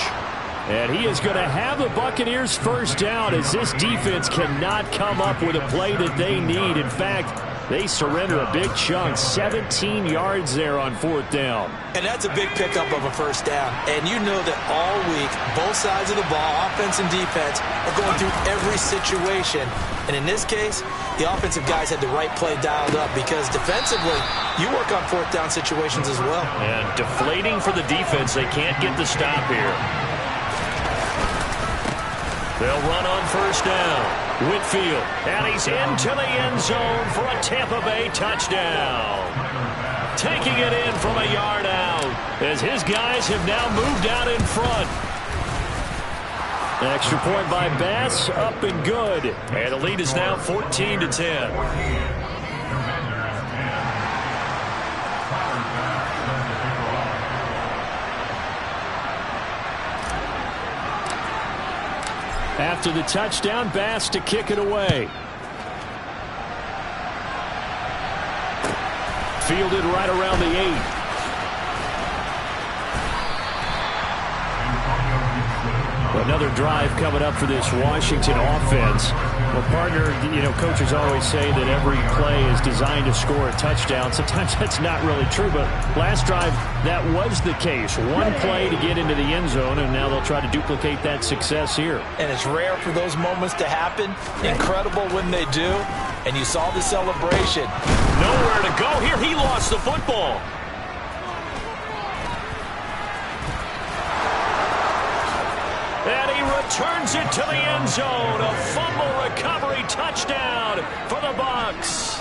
And he is going to have the Buccaneers first down as this defense cannot come up with a play that they need. In fact, they surrender a big chunk, 17 yards there on 4th down. And that's a big pickup of a first down. And you know that all week, both sides of the ball, offense and defense, are going through every situation. And in this case, the offensive guys had the right play dialed up, because defensively, you work on 4th down situations as well. And deflating for the defense. They can't get the stop here. They'll run on first down. Whitfield, and he's into the end zone for a Tampa Bay touchdown. Taking it in from a yard out as his guys have now moved out in front. An extra point by Bass, up and good. And the lead is now 14-10. After the touchdown, Bass to kick it away. Fielded right around the 8. Another drive coming up for this Washington offense. Well, partner, you know, coaches always say that every play is designed to score a touchdown. Sometimes that's not really true, but last drive, that was the case. One play to get into the end zone, and now they'll try to duplicate that success here. And it's rare for those moments to happen. Incredible when they do. And you saw the celebration. Nowhere to go here. He lost the football. And he returns it to the end zone. A fumble recovery touchdown for the Bucs.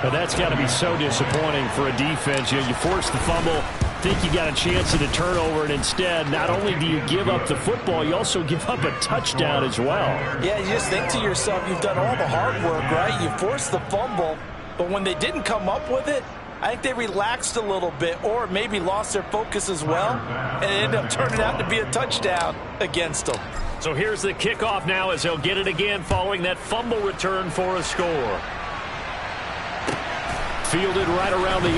But that's got to be so disappointing for a defense. You know, you force the fumble, think you got a chance at a turnover, and instead, not only do you give up the football, you also give up a touchdown as well. Yeah, you just think to yourself, you've done all the hard work, right? You forced the fumble, but when they didn't come up with it, I think they relaxed a little bit, or maybe lost their focus as well, and it ended up turning out to be a touchdown against them. So here's the kickoff now as they'll get it again following that fumble return for a score. Fielded right around the 8.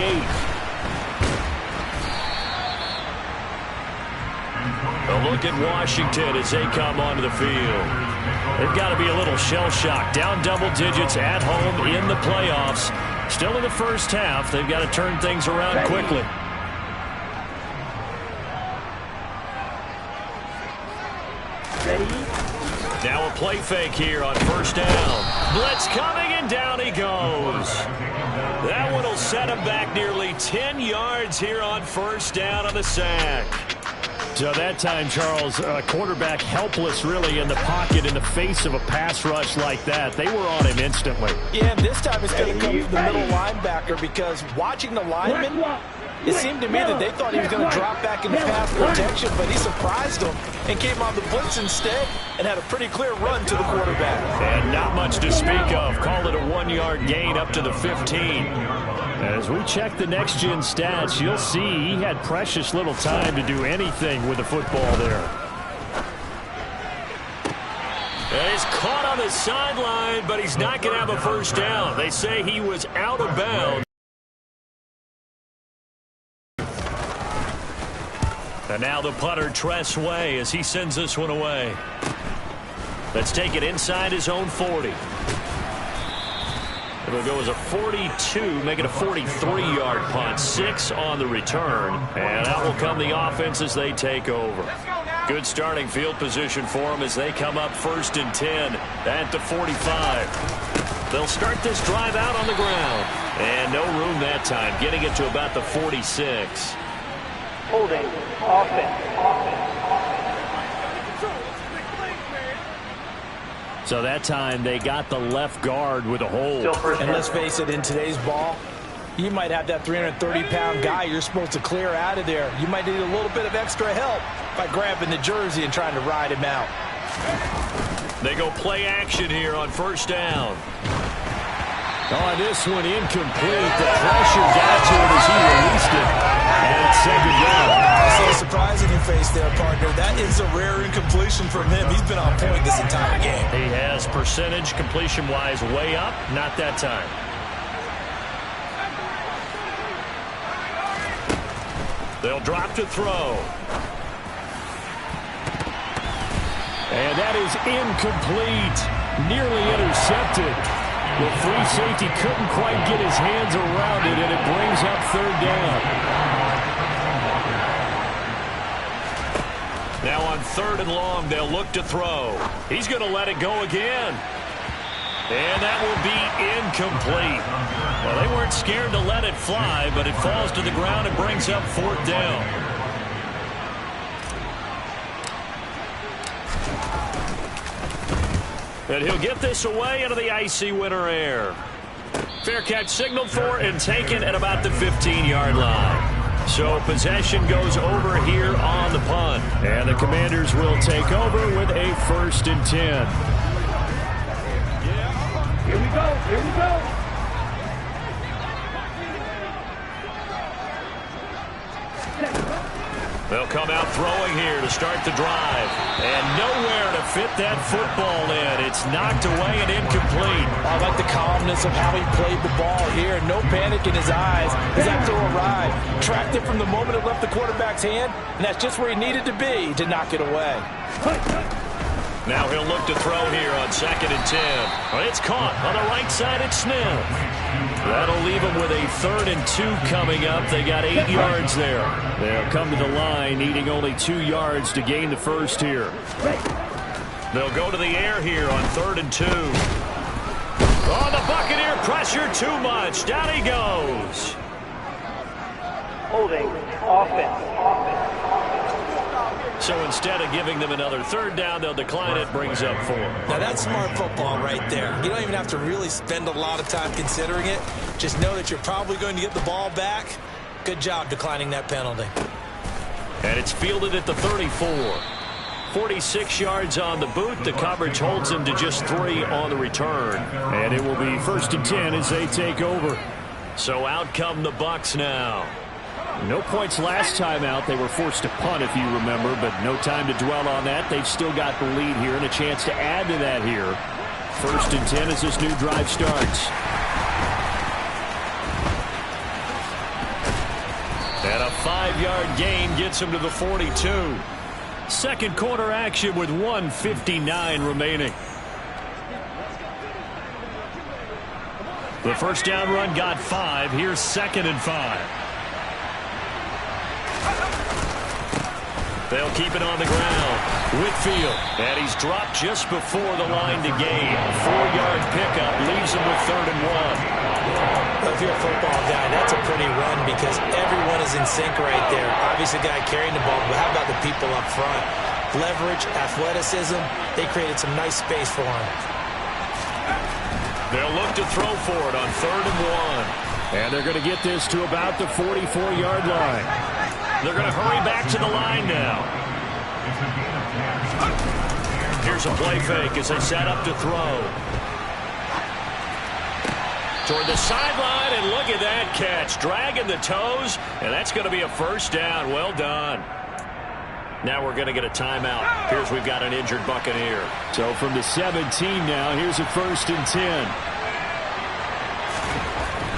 A look at Washington as they come onto the field. They've got to be a little shell-shocked. Down double digits at home in the playoffs. Still in the first half. They've got to turn things around quickly. Now a play fake here on first down. Blitz coming, and down he goes. That one will set him back nearly 10 yards here on first down on the sack. So that time, Charles, quarterback helpless really in the pocket in the face of a pass rush like that. They were on him instantly. Yeah, and this time it's going to come from the middle linebacker, because watching the lineman, It seemed to me that they thought he was going to drop back into pass protection, but he surprised them and came on the blitz instead and had a pretty clear run to the quarterback. And not much to speak of. Call it a 1-yard gain up to the 15. As we check the next-gen stats, you'll see he had precious little time to do anything with the football there. And he's caught on the sideline, but he's not going to have a first down. They say he was out of bounds. And now the punter, Tress Way, as he sends this one away. Let's take it inside his own 40. It'll go as a 42, make it a 43-yard punt. 6 on the return. And out will come the offense as they take over. Good starting field position for them as they come up 1st and 10 at the 45. They'll start this drive out on the ground. And no room that time, getting it to about the 46. Holding. Offense. So that time they got the left guard with a hold. And let's face it, in today's ball, you might have that 330-pound guy you're supposed to clear out of there. You might need a little bit of extra help by grabbing the jersey and trying to ride him out. They go play action here on 1st down. Oh, this one incomplete. The pressure got to it as he released it. And it's 2nd down. I see a surprise in your face there, partner. That is a rare incompletion from him. He's been on point this entire game. He has percentage completion-wise way up. Not that time. They'll drop to throw. And that is incomplete. Nearly intercepted. The free safety couldn't quite get his hands around it, and it brings up 3rd down. Now on 3rd and long, they'll look to throw. He's going to let it go again. And that will be incomplete. Well, they weren't scared to let it fly, but it falls to the ground and brings up 4th down. And he'll get this away into the icy winter air. Fair catch signaled for and taken at about the 15-yard line. So possession goes over here on the punt. And the Commanders will take over with a 1st and 10. Here we go. Here we go. They'll come out throwing here to start the drive. And nowhere to fit that football in. It's knocked away and incomplete. I like the calmness of how he played the ball here. No panic in his eyes as that throw arrived. Tracked it from the moment it left the quarterback's hand, and that's just where he needed to be to knock it away. Now he'll look to throw here on 2nd and 10. Well, it's caught on the right side at Smith. That'll leave them with a 3rd and 2 coming up. They got 8 yards there. They'll come to the line, needing only 2 yards to gain the first here. They'll go to the air here on 3rd and 2. Oh, the Buccaneer pressure too much. Down he goes. Holding. Offense. So instead of giving them another 3rd down, they'll decline it. Brings up 4. Now, that's smart football right there. You don't even have to really spend a lot of time considering it. Just know that you're probably going to get the ball back. Good job declining that penalty. And it's fielded at the 34. 46 yards on the boot. The coverage holds him to just 3 on the return. And it will be 1st and 10 as they take over. So out come the Bucs now. No points last time out. They were forced to punt, if you remember, but no time to dwell on that. They've still got the lead here and a chance to add to that here. 1st and 10 as this new drive starts. And a 5-yard gain gets him to the 42. 2nd quarter action with 1:59 remaining. The 1st down run got 5. Here's 2nd and 5. They'll keep it on the ground. Whitfield. And he's dropped just before the line to gain. 4-yard pickup leaves him with 3rd and 1. Well, if you're a football guy, that's a pretty run because everyone is in sync right there. Obviously, the guy carrying the ball, but how about the people up front? Leverage, athleticism, they created some nice space for him. They'll look to throw for it on 3rd and 1. And they're going to get this to about the 44-yard line. They're going to hurry back to the line now. Here's a play fake as they set up to throw. Toward the sideline, and look at that catch. Dragging the toes, and that's going to be a first down. Well done. Now we're going to get a timeout. Here's we've got an injured Buccaneer. So from the 17 now, here's a 1st and 10.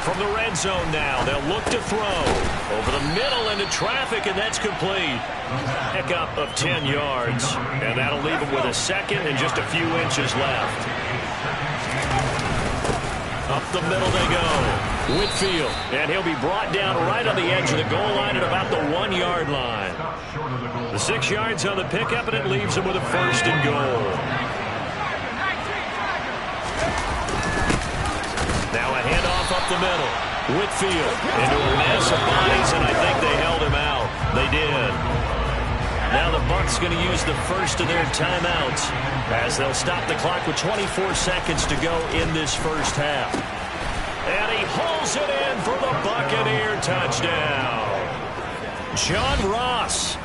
From the red zone now, they'll look to throw. Over the middle into traffic, and that's complete. Pickup of 10 yards, and that'll leave them with a second and just a few inches left. Up the middle they go. Whitfield, and he'll be brought down right on the edge of the goal line at about the 1-yard line. The 6 yards on the pickup, and it leaves him with a 1st and goal. Now a handoff up the middle. Whitfield into a mass of bodies, and I think they held him out. They did. Now the Bucs going to use the first of their timeouts as they'll stop the clock with 24 seconds to go in this first half. And he hauls it in for the Buccaneer touchdown. John Ross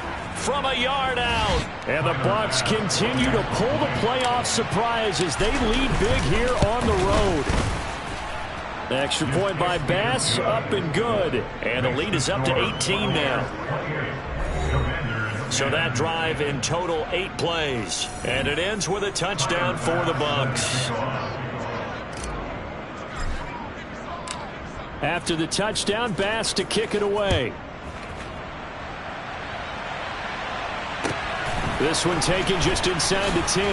from a yard out. And the Bucs continue to pull the playoff surprise as they lead big here on the road. The extra point by Bass, up and good. And the lead is up to 18 now. So that drive in total 8 plays. And it ends with a touchdown for the Bucs. After the touchdown, Bass to kick it away. This one taken just inside the 10.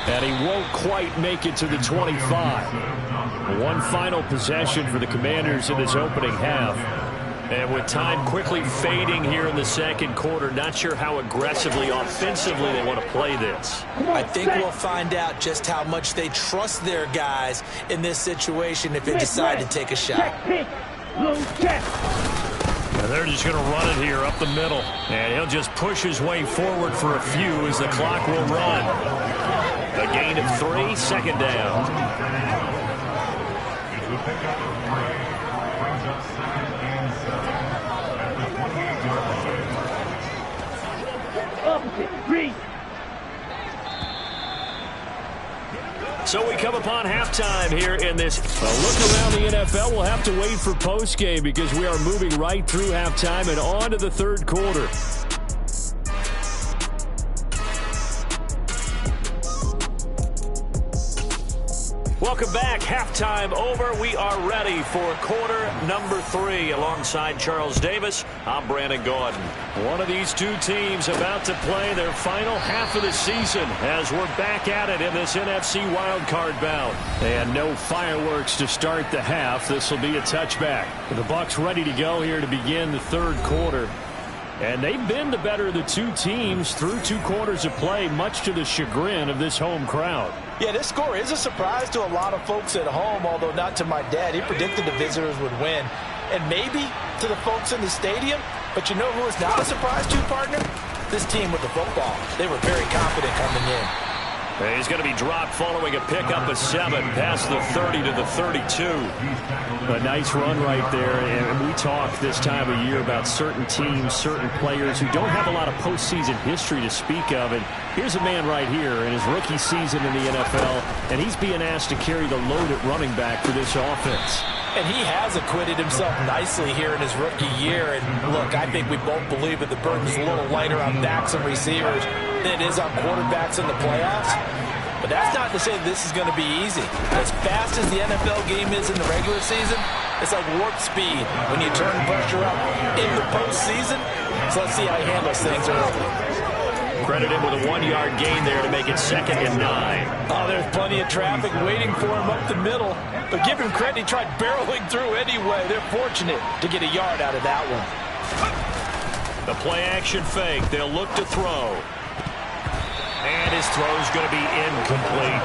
And he won't quite make it to the 25. One final possession for the Commanders in this opening half. And with time quickly fading here in the second quarter, not sure how aggressively, offensively they want to play this. I think we'll find out just how much they trust their guys in this situation if they decide to take a shot. And they're just going to run it here up the middle. And he'll just push his way forward for a few as the clock will run. A gain of 3, 2nd down. So we come upon halftime here in this. A look around the NFL. We'll have to wait for postgame because we are moving right through halftime and on to the third quarter. Welcome back. Halftime over. We are ready for quarter number 3. Alongside Charles Davis, I'm Brandon Gaudin. One of these two teams about to play their final half of the season as we're back at it in this NFC wildcard bout. And no fireworks to start the half. This will be a touchback. The Bucs ready to go here to begin the third quarter. And they've been the better of the two teams through 2 quarters of play, much to the chagrin of this home crowd. Yeah, this score is a surprise to a lot of folks at home, although not to my dad. He predicted the visitors would win. And maybe to the folks in the stadium. But you know who is not a surprise to, partner? This team with the football. They were very confident coming in. He's going to be dropped following a pickup of 7 past the 30 to the 32. A nice run right there. And we talk this time of year about certain teams, certain players who don't have a lot of postseason history to speak of. And here's a man right here in his rookie season in the NFL, and he's being asked to carry the load at running back for this offense. And he has acquitted himself nicely here in his rookie year. And look, I think we both believe that the burden's a little lighter on backs and receivers than it is on quarterbacks in the playoffs. But that's not to say this is going to be easy. As fast as the NFL game is in the regular season, it's like warp speed when you turn pressure up in the postseason. So let's see how he handles things early. Credit him with a 1-yard gain there to make it 2nd and 9. Oh, there's plenty of traffic waiting for him up the middle. But give him credit, he tried barreling through anyway. They're fortunate to get a yard out of that one. The play-action fake. They'll look to throw. And his throw's going to be incomplete.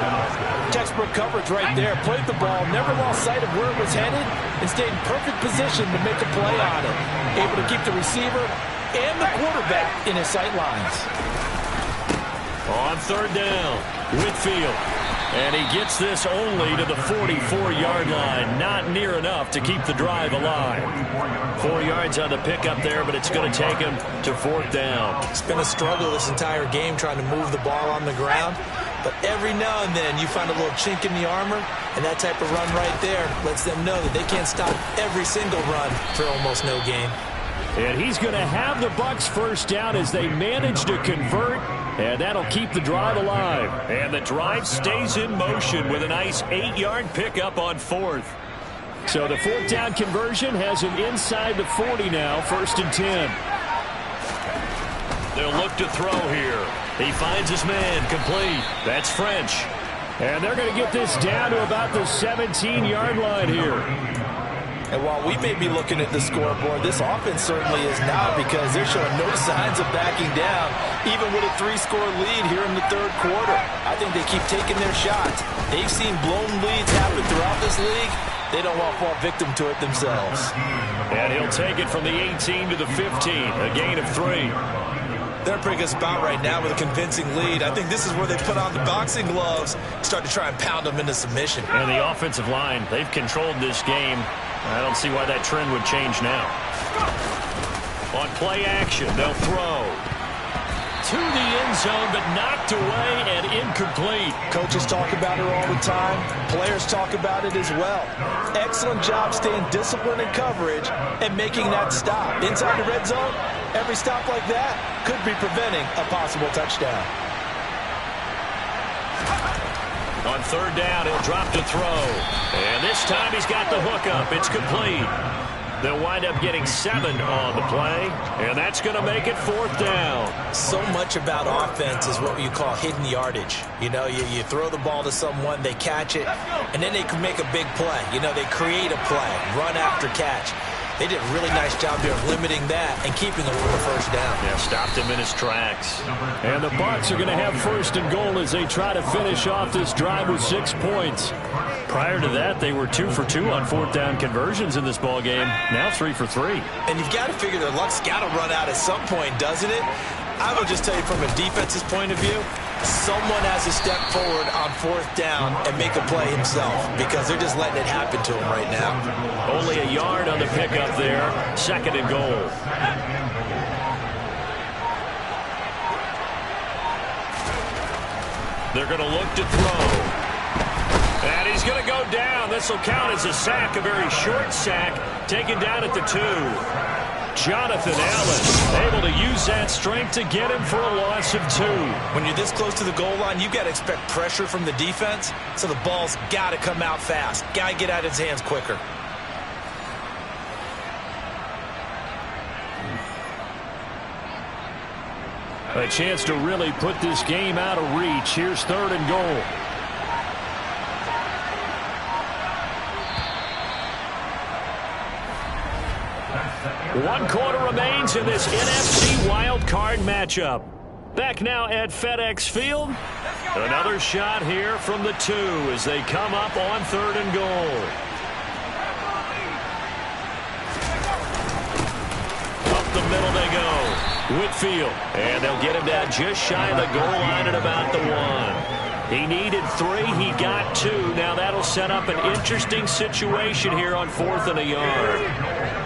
Textbook coverage right there. Played the ball, never lost sight of where it was headed, and stayed in perfect position to make a play on it. Able to keep the receiver and the quarterback in his sight lines. On third down, Whitfield. And he gets this only to the 44-yard line. Not near enough to keep the drive alive. 4 yards on the pickup there, but it's going to take him to fourth down. It's been a struggle this entire game trying to move the ball on the ground. But every now and then you find a little chink in the armor, and that type of run right there lets them know that they can't stop every single run for almost no gain. And he's going to have the Bucs first down as they manage to convert, and that'll keep the drive alive. And the drive stays in motion with a nice 8-yard pickup on fourth. So the fourth down conversion has him inside the 40 now, 1st and 10. They'll look to throw here. He finds his man complete. That's French. And they're going to get this down to about the 17-yard line here. And while we may be looking at the scoreboard, this offense certainly is not, because they're showing no signs of backing down, even with a 3-score lead here in the third quarter. I think they keep taking their shots. They've seen blown leads happen throughout this league. They don't want to fall victim to it themselves. And he'll take it from the 18 to the 15, a gain of 3. They're in a pretty good spot right now with a convincing lead. I think this is where they put on the boxing gloves, start to try and pound them into submission. And the offensive line, they've controlled this game. I don't see why that trend would change now. On play action, they'll throw. To the end zone, but knocked away and incomplete. Coaches talk about it all the time. Players talk about it as well. Excellent job staying disciplined in coverage and making that stop. Inside the red zone, every stop like that could be preventing a possible touchdown. On third down, he'll drop to throw. And this time he's got the hook up. It's complete. They'll wind up getting 7 on the play, and that's going to make it fourth down. So much about offense is what you call hidden yardage. You know, you throw the ball to someone, they catch it, and then they can make a big play. You know, they create a play, run after catch. They did a really nice job there of limiting that and keeping him for the first down. Yeah, stopped him in his tracks. And the Bucs are going to have 1st and goal as they try to finish off this drive with 6 points. Prior to that, they were 2 for 2 on fourth down conversions in this ball game. Now 3 for 3. And you've got to figure their luck's got to run out at some point, doesn't it? I will just tell you from a defense's point of view, someone has to step forward on fourth down and make a play himself, because they're just letting it happen to him right now. Only a yard on the pickup there. 2nd and goal. They're going to look to throw. And he's going to go down. This will count as a sack, a very short sack, taken down at the 2. Jonathan Allen able to use that strength to get him for a loss of 2. When you're this close to the goal line, you've got to expect pressure from the defense, so the ball's got to come out fast. Got to get out of his hands quicker. A chance to really put this game out of reach. Here's 3rd and goal. One quarter remains in this NFC wild card matchup. Back now at FedEx Field. Another shot here from the 2 as they come up on 3rd and goal. Up the middle they go. Whitfield. And they'll get him down just shy of the goal line at about the 1. He needed 3. He got 2. Now that'll set up an interesting situation here on 4th and a yard.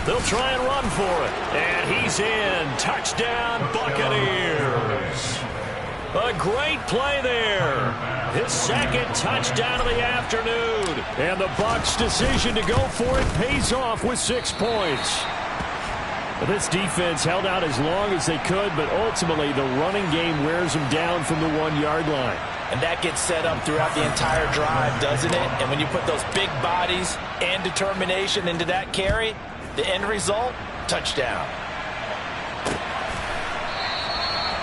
They'll try and run for it. And he's in. Touchdown, Buccaneers. A great play there. His 2nd touchdown of the afternoon. And the Bucs' decision to go for it pays off with 6 points. This defense held out as long as they could, but ultimately the running game wears them down from the 1-yard line. And that gets set up throughout the entire drive, doesn't it? And when you put those big bodies and determination into that carry, the end result, touchdown.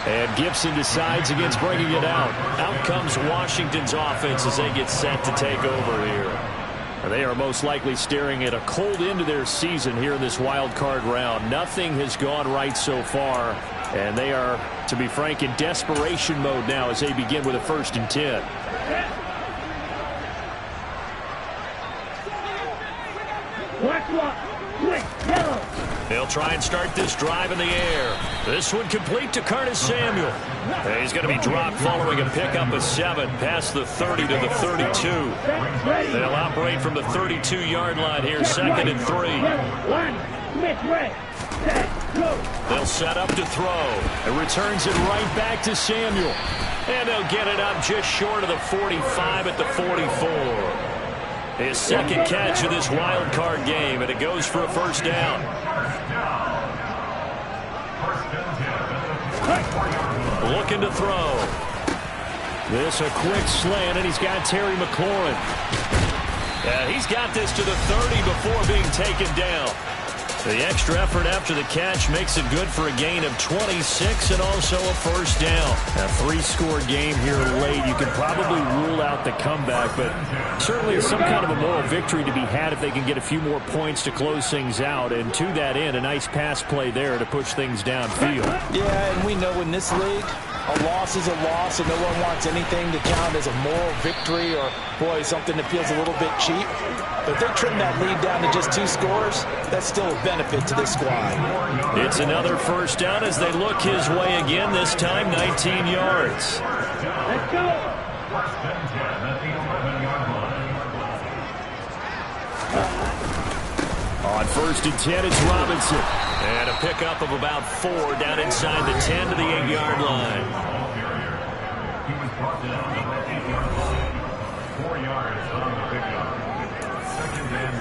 And Gibson decides against bringing it out. Out comes Washington's offense as they get set to take over here. They are most likely staring at a cold end to their season here in this wild card round. Nothing has gone right so far And they are, to be frank, in desperation mode now as they begin with a 1st and 10. They'll try and start this drive in the air. This one complete to Curtis Samuel. He's going to be dropped following a pickup of 7 past the 30 to the 32. They'll operate from the 32-yard line here, 2nd and 3. They'll set up to throw. It returns it right back to Samuel. And they'll get it up just short of the 45 at the 44. His 2nd catch of this wild card game, and it goes for a 1st down. Looking to throw. This a quick slant, and he's got Terry McLaurin. He's got this to the 30 before being taken down. The extra effort after the catch makes it good for a gain of 26 and also a 1st down. A 3-score game here late. You can probably rule out the comeback, but certainly some kind of a moral victory to be had if they can get a few more points to close things out. And to that end, a nice pass play there to push things downfield. Yeah, and we know in this league, a loss is a loss, and no one wants anything to count as a moral victory or, boy, something that feels a little bit cheap. But if they trim that lead down to just 2 scores, that's still a benefit to this squad. It's another 1st down as they look his way again, this time 19 yards. Let's go. On 1st and 10, it's Robinson. And a pickup of about 4 down inside the 10 to the 8-yard line. He was brought down at the 8-yard line. 4 yards on the pickup. 2nd and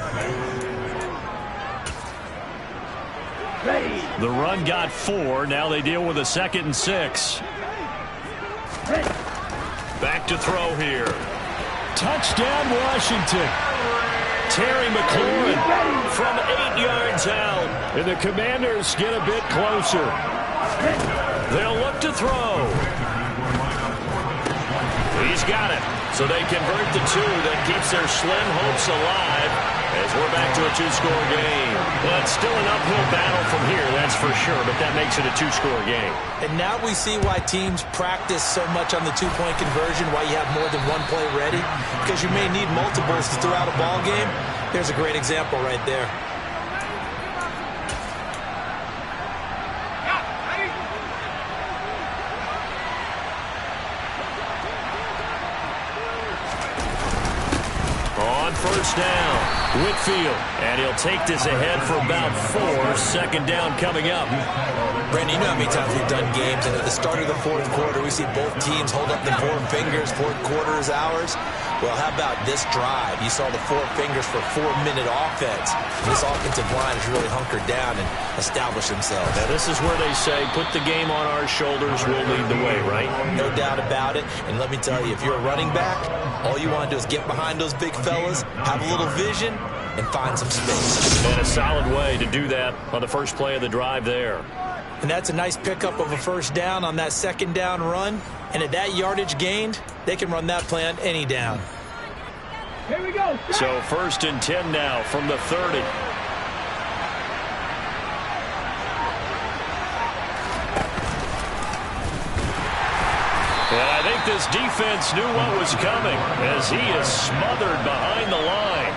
6. The run got 4. Now they deal with a 2nd and 6. Back to throw here. Touchdown, Washington. Terry McLaurin from 8 yards out. And the Commanders get a bit closer. They'll look to throw. He's got it. So they convert the 2 that keeps their slim hopes alive as we're back to a 2-score game. Well, it's still an uphill battle from here, that's for sure, but that makes it a 2-score game. And now we see why teams practice so much on the 2-point conversion, why you have more than 1 play ready, because you may need multiples to throw out a ball game. There's a great example right there. On 1st down, Whitfield, and he'll take this ahead for about 4. 2nd down coming up. Brandon, you know how many times we've done games, and at the start of the 4th quarter, we see both teams hold up the 4 fingers, 4th quarter is ours. Well, how about this drive? You saw the 4 fingers for 4-minute offense. This offensive line has really hunkered down and established themselves. Now, this is where they say, put the game on our shoulders, we'll lead the way, right? No doubt about it. And let me tell you, if you're a running back, all you want to do is get behind those big fellas, have a little vision, and find some space. And a solid way to do that on the first play of the drive there. And that's a nice pickup of a 1st down on that 2nd down run. And at that yardage gained, they can run that play on any down. Here we go. So 1st and 10 now from the 30. And I think this defense knew what was coming as he is smothered behind the line.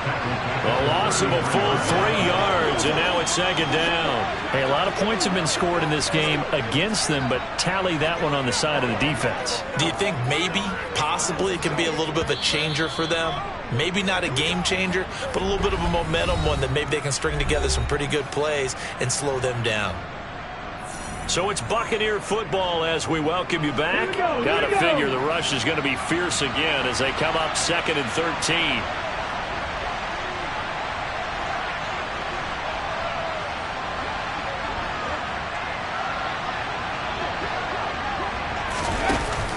A loss of a full 3 yards, and now it's 2nd down. Hey, a lot of points have been scored in this game against them, but tally that one on the side of the defense. Do you think maybe, possibly, it can be a little bit of a changer for them? Maybe not a game changer, but a little bit of a momentum one that maybe they can string together some pretty good plays and slow them down. So it's Buccaneer football as we welcome you back. Gotta figure the rush is going to be fierce again as they come up 2nd and 13.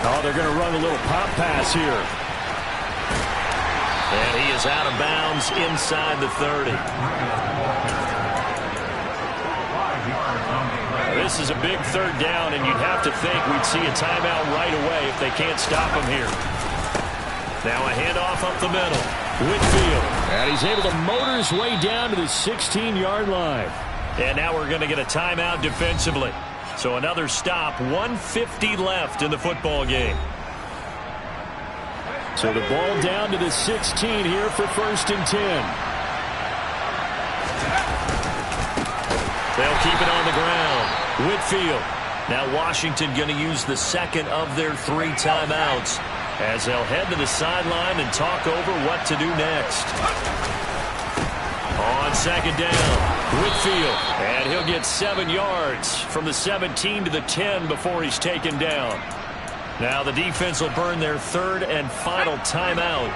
Oh, they're going to run a little pop pass here. And he is out of bounds inside the 30. This is a big 3rd down, and you'd have to think we'd see a timeout right away if they can't stop him here. Now a handoff up the middle. Whitfield. And he's able to motor his way down to the 16-yard line. And now we're going to get a timeout defensively. So another stop, 1:50 left in the football game. So the ball down to the 16 here for 1st and 10. They'll keep it on the ground. Whitfield. Now Washington going to use the second of their 3 timeouts as they'll head to the sideline and talk over what to do next. On 2nd down, Whitfield. And he'll get 7 yards from the 17 to the 10 before he's taken down. Now the defense will burn their 3rd and final timeout.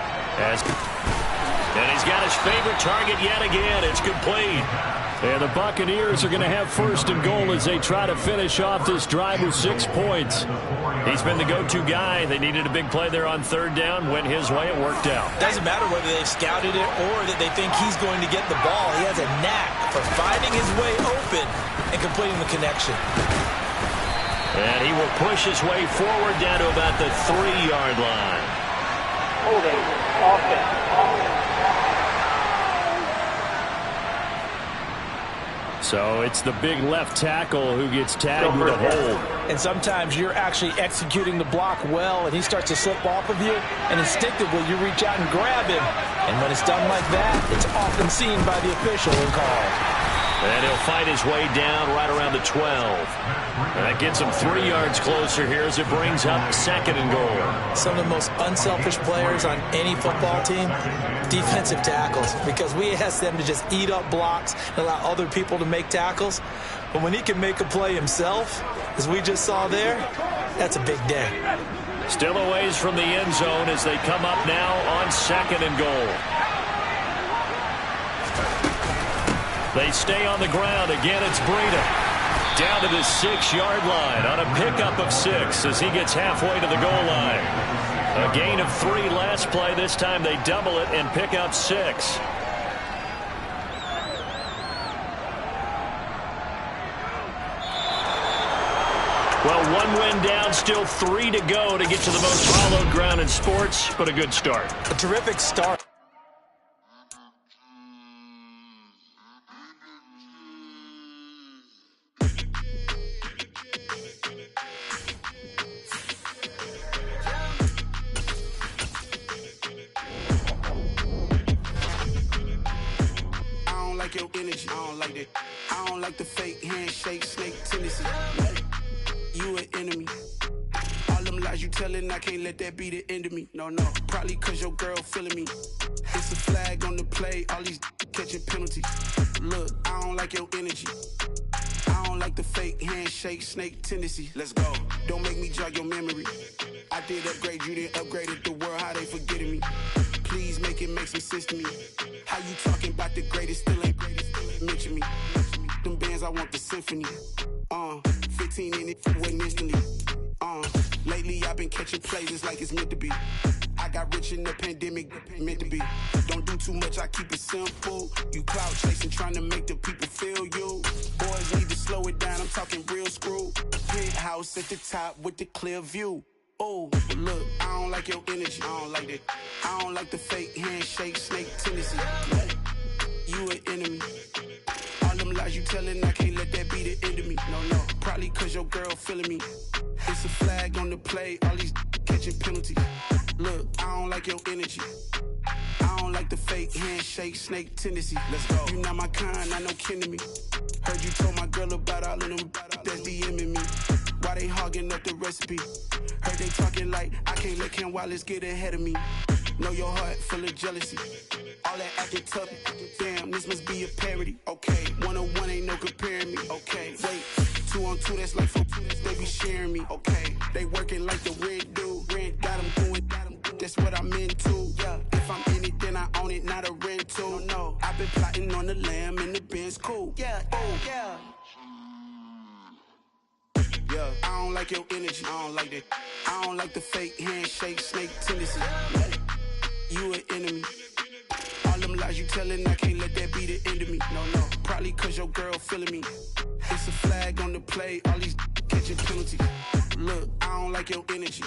And he's got his favorite target yet again. It's complete. And the Buccaneers are going to have 1st and goal as they try to finish off this drive with 6 points. He's been the go-to guy. They needed a big play there on 3rd down. Went his way. It worked out. Doesn't matter whether they've scouted it or that they think he's going to get the ball. He has a knack for finding his way open and completing the connection. And he will push his way forward down to about the 3-yard line. Holding offense. So it's the big left tackle who gets tagged with a hold. And sometimes you're actually executing the block well, and he starts to slip off of you, and instinctively you reach out and grab him. And when it's done like that, it's often seen by the official and called. And he'll fight his way down right around the 12. And that gets him 3 yards closer here as it brings up 2nd and goal. Some of the most unselfish players on any football team, defensive tackles, because we ask them to just eat up blocks and allow other people to make tackles. But when he can make a play himself, as we just saw there, that's a big day. Still a ways from the end zone as they come up now on 2nd and goal. They stay on the ground. Again, it's Breida. Down to the 6-yard line on a pickup of 6 as he gets halfway to the goal line. A gain of 3 last play. This time they double it and pick up 6. Well, 1 win down, still 3 to go to get to the most hallowed ground in sports, but a good start. A terrific start. Your energy, I don't like that. I don't like the fake handshake, snake tendency. You an enemy. All them lies you telling, I can't let that be the end of me. No, probably cause your girl feeling me. It's a flag on the play, all these catching penalties. Look, I don't like your energy. I don't like the fake handshake, snake tendency. Let's go. Don't make me jog your memory. I did upgrade, you didn't upgrade it. The world, how they forgetting me. Please make it make some sense to me. How you talking about the greatest, still ain't mention me. Them bands, I want the symphony. 15 in it, waiting instantly. Lately I've been catching plays, it's like it's meant to be. I got rich in the pandemic, meant to be. Don't do too much, I keep it simple. You clout chasing, trying to make the people feel you. Boys need to slow it down, I'm talking real screw. Penthouse at the top with the clear view. Oh, look, I don't like your energy. I don't like that. I don't like the fake handshake, snake tendency. You an enemy. All them lies you telling, I can't let that be the end of me. No, probably cause your girl feeling me. It's a flag on the play, all these catching penalties. Look, I don't like your energy. I don't like the fake handshake, snake tendency. Let's go. You not my kind, I know kin to me. Heard you told my girl about all of them that's DMing me. Why they hogging up the recipe? Heard they talking like I can't let Ken Wallace get ahead of me. Know your heart full of jealousy. All that acting tough, damn, this must be a parody. Okay, 1-on-1 ain't no comparing me. Okay, wait, 2-on-2, that's like 4, they be sharing me. Okay, they working like the red dude. Red got them doing, that's what I'm into. Yeah, if I'm in it, then I own it, not a rental. No, I've been plotting on the lamb and the Benz cool. Yeah, oh, yeah. Yeah, I don't like your energy. I don't like that. I don't like the fake handshake, snake tendency. You an enemy. All them lies you telling, I can't let that be the end of me. No, probably cause your girl feeling me. It's a flag on the play, all these catching penalties. Look, I don't like your energy.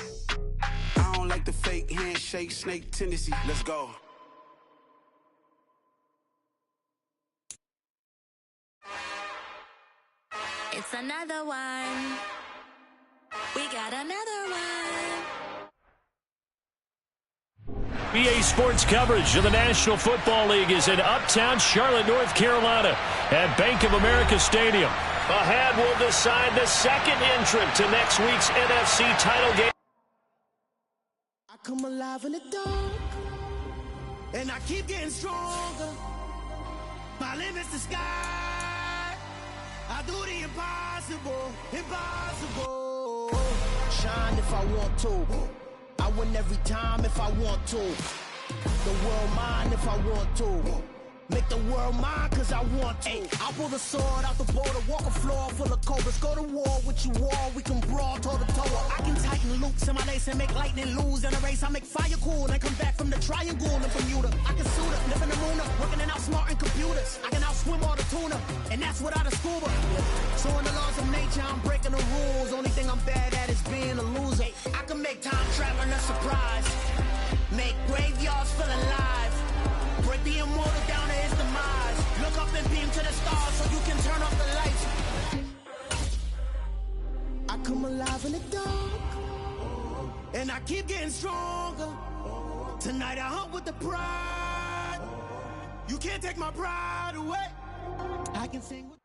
I don't like the fake handshake, snake tendency. Let's go. It's another one. We got another one. BA Sports coverage of the National Football League is in uptown Charlotte, North Carolina at Bank of America Stadium. Ahead will decide the second entrant to next week's NFC title game. I come alive in the dark, and I keep getting stronger. My limit's the sky. I do the impossible, impossible. Shine if I want to. I win every time if I want to. The world mine if I want to. Make the world mine cause I want to. I'll pull the sword out the border, walk a floor full of cobras. Go to war with you all, we can brawl toe to toe. I can tighten loops in my lace and make lightning lose in a race. I make fire cool and come back from the triangle in Bermuda. I can suit up, live in the moon up, working and outsmarting computers. I can outswim all the tuna, and that's without a scuba. So in the laws of nature, I'm breaking the rules. Only thing I'm bad at is being a loser. I can make time traveling a surprise. Make graveyards feel alive. Break the immortal down to his demise. Look up and beam to the stars so you can turn off the lights. I come alive in the dark, and I keep getting stronger. Tonight I hunt with the pride. You can't take my pride away. I can sing with